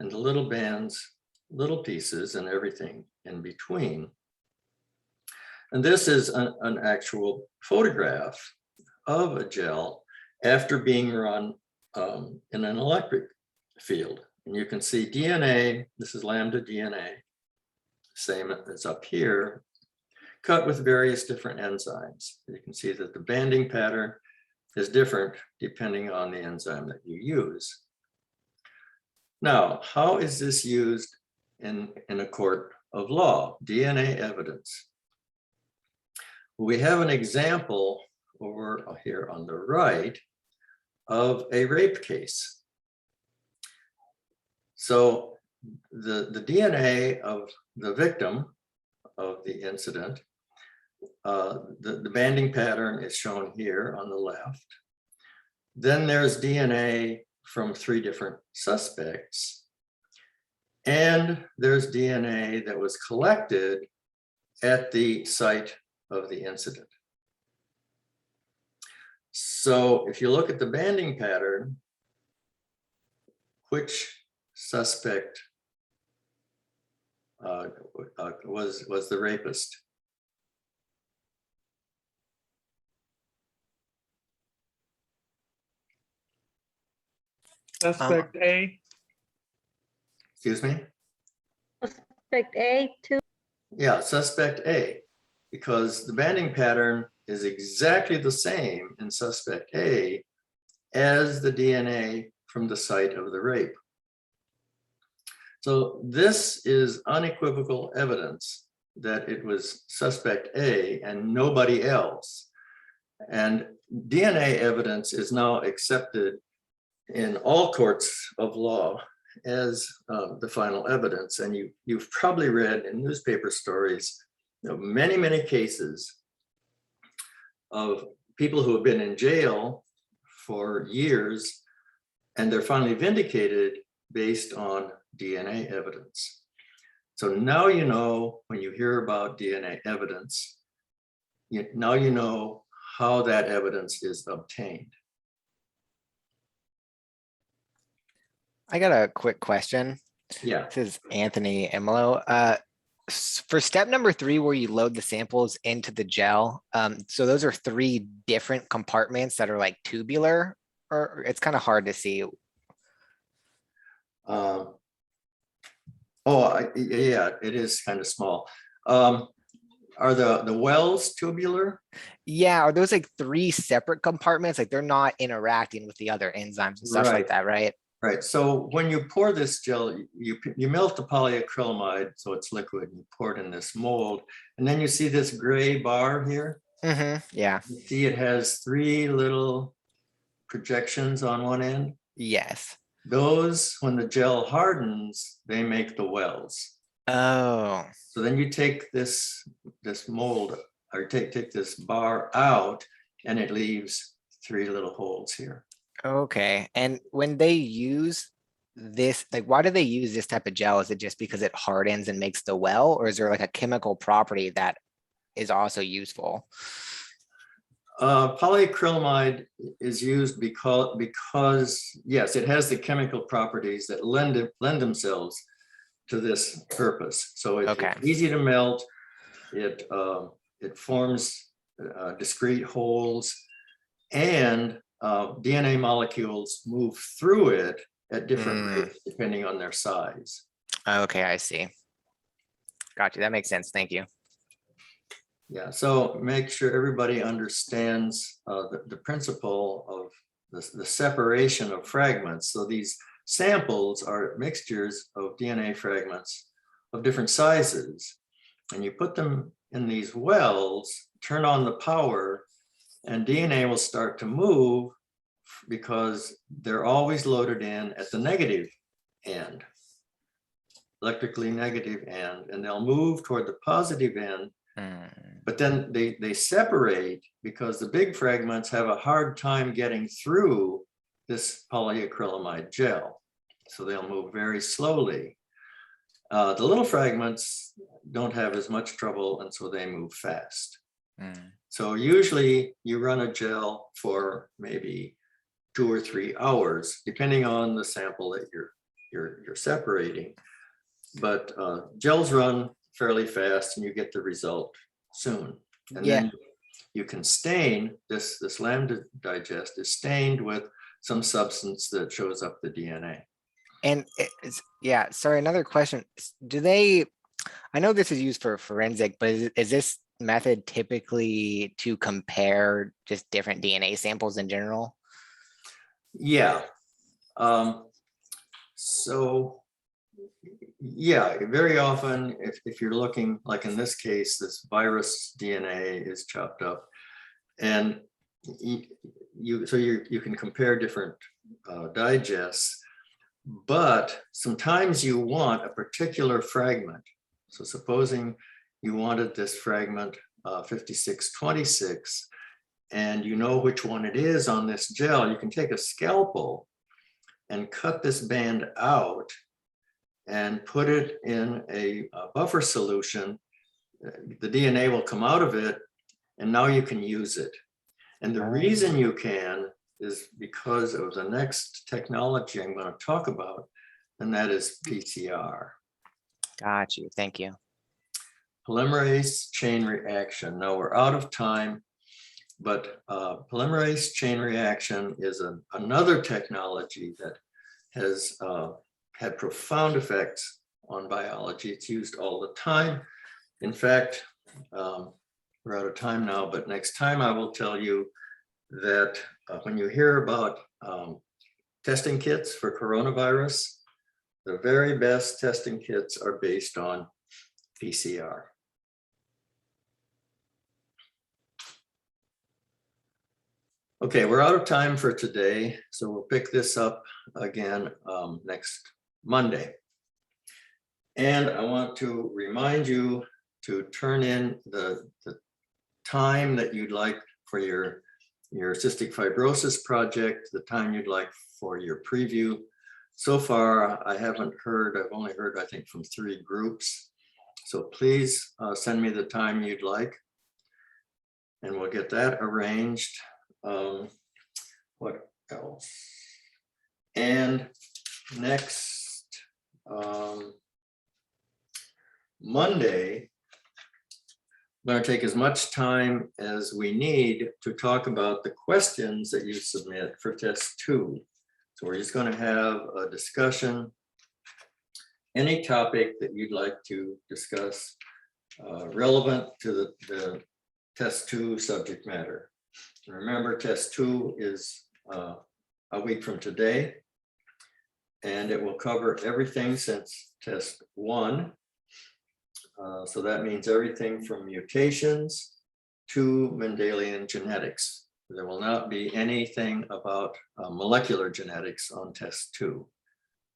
Speaker 3: and the little bands, little pieces and everything in between. And this is an actual photograph of a gel after being run in an electric field. And you can see DNA, this is lambda DNA, same as up here, cut with various different enzymes. You can see that the banding pattern is different depending on the enzyme that you use. Now, how is this used in a court of law? DNA evidence. We have an example over here on the right of a rape case. So the DNA of the victim of the incident, the banding pattern is shown here on the left. Then there's DNA from 3 different suspects. And there's DNA that was collected at the site of the incident. So if you look at the banding pattern, which suspect was the rapist?
Speaker 6: Suspect A.
Speaker 3: Excuse me?
Speaker 4: Suspect A too.
Speaker 3: Yeah, suspect A, because the banding pattern is exactly the same in suspect A as the DNA from the site of the rape. So this is unequivocal evidence that it was suspect A and nobody else. And DNA evidence is now accepted in all courts of law as the final evidence. And you've probably read in newspaper stories, many, many cases of people who have been in jail for years, and they're finally vindicated based on DNA evidence. So now you know, when you hear about DNA evidence, now you know how that evidence is obtained.
Speaker 9: I got a quick question.
Speaker 3: Yeah.
Speaker 9: This is Anthony Emilo. For step number 3, where you load the samples into the gel, so those are 3 different compartments that are like tubular, or it's kind of hard to see.
Speaker 3: Yeah, it is kind of small. Are the wells tubular?
Speaker 9: Yeah, are those like 3 separate compartments? Like they're not interacting with the other enzymes and stuff
Speaker 3: Right.
Speaker 9: like that, right?
Speaker 3: Right. So when you pour this gel, you melt the polyacrylamide so it's liquid. You pour it in this mold, and then you see this gray bar here.
Speaker 9: Yeah.
Speaker 3: You see it has 3 little projections on one end.
Speaker 9: Yes.
Speaker 3: Those, when the gel hardens, they make the wells.
Speaker 9: Oh.
Speaker 3: So then you take this mold, or take this bar out, and it leaves 3 little holes here.
Speaker 9: Okay. And when they use this, like, why do they use this type of gel? Is it just because it hardens and makes the well, or is there like a chemical property that is also useful?
Speaker 3: Polyacrylamide is used because yes, it has the chemical properties that lend themselves to this purpose. So it's easy to melt. It forms discrete holes, and DNA molecules move through it at different rates depending on their size.
Speaker 9: Okay, I see. Got you. That makes sense. Thank you.
Speaker 3: Yeah, so make sure everybody understands the principle of the separation of fragments. So these samples are mixtures of DNA fragments of different sizes, and you put them in these wells, turn on the power, and DNA will start to move because they're always loaded in at the negative end, electrically negative end, and they'll move toward the positive end. But then they separate because the big fragments have a hard time getting through this polyacrylamide gel. So they'll move very slowly. The little fragments don't have as much trouble, and so they move fast. So usually you run a gel for maybe 2 or 3 hours, depending on the sample that you're separating. But gels run fairly fast, and you get the result soon. And then you can stain this lambda digest is stained with some substance that shows up the DNA.
Speaker 9: And sorry, another question. I know this is used for forensic, but is this method typically to compare just different DNA samples in general?
Speaker 3: Yeah. So yeah, very often if you're looking, like in this case, this virus DNA is chopped up, and you can compare different digests, but sometimes you want a particular fragment. So supposing you wanted this fragment 5626, and you know which one it is on this gel, you can take a scalpel and cut this band out and put it in a buffer solution. The DNA will come out of it, and now you can use it. And the reason you can is because of the next technology I'm going to talk about, and that is PCR.
Speaker 9: Got you. Thank you.
Speaker 3: Polymerase chain reaction. Now we're out of time, but polymerase chain reaction is another technology that has had profound effects on biology. It's used all the time. In fact, we're out of time now, but next time I will tell you that when you hear about testing kits for coronavirus, the very best testing kits are based on PCR. Okay, we're out of time for today, so we'll pick this up again next Monday. And I want to remind you to turn in the time that you'd like for your cystic fibrosis project, the time you'd like for your preview. So far, I haven't heard, I've only heard, I think, from 3 groups. So please send me the time you'd like, and we'll get that arranged. What else? And next Monday, I'm going to take as much time as we need to talk about the questions that you submit for test 2. So we're just going to have a discussion, any topic that you'd like to discuss relevant to the test 2 subject matter. Remember, test 2 is a week from today, and it will cover everything since test 1. So that means everything from mutations to Mendelian genetics. There will not be anything about molecular genetics on test 2.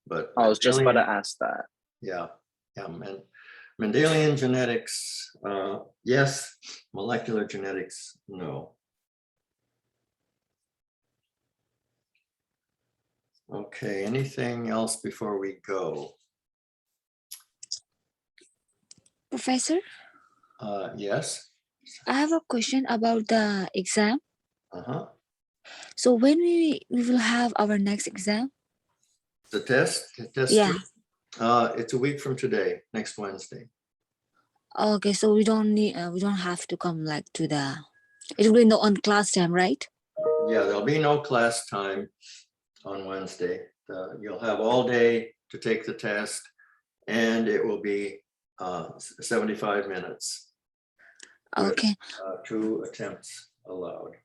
Speaker 3: But
Speaker 7: I was just about to ask that.
Speaker 3: yeah, and Mendelian genetics, yes. Molecular genetics, no. Okay, anything else before we go?
Speaker 10: Professor,
Speaker 3: Yes.
Speaker 10: I have a question about the exam.
Speaker 3: So
Speaker 10: when we will have our next exam?
Speaker 3: the test
Speaker 10: Yeah.
Speaker 3: 2? It's a week from today, next Wednesday.
Speaker 10: Okay, so we don't have to come like to the, it will be on class time, right?
Speaker 3: Yeah, there'll be no class time on Wednesday. You'll have all day to take the test, and it will be 75 minutes.
Speaker 10: Okay.
Speaker 3: With, 2 attempts allowed.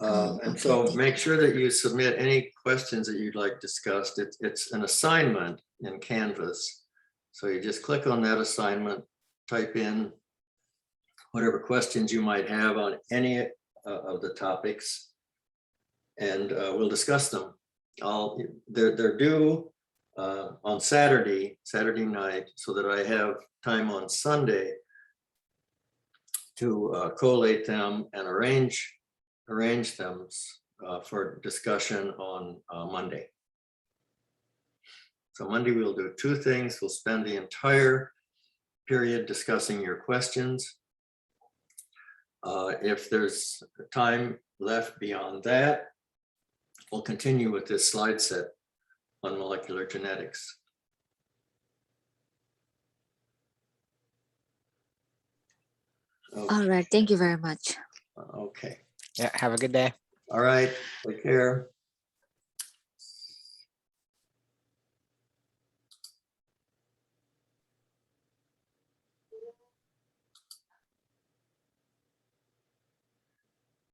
Speaker 3: And
Speaker 10: okay,
Speaker 3: so make sure that you submit any questions that you'd like discussed. It's an assignment in Canvas. So you just click on that assignment, type in whatever questions you might have on any of the topics, and we'll discuss them. They're due on Saturday night, so that I have time on Sunday to collate them and arrange them for discussion on Monday. So Monday we'll do 2 things. We'll spend the entire period discussing your questions. If there's time left beyond that, we'll continue with this slide set on molecular genetics. Okay.
Speaker 10: All right, thank you very much.
Speaker 3: Okay.
Speaker 9: Yeah, have a good day.
Speaker 3: All right, take care.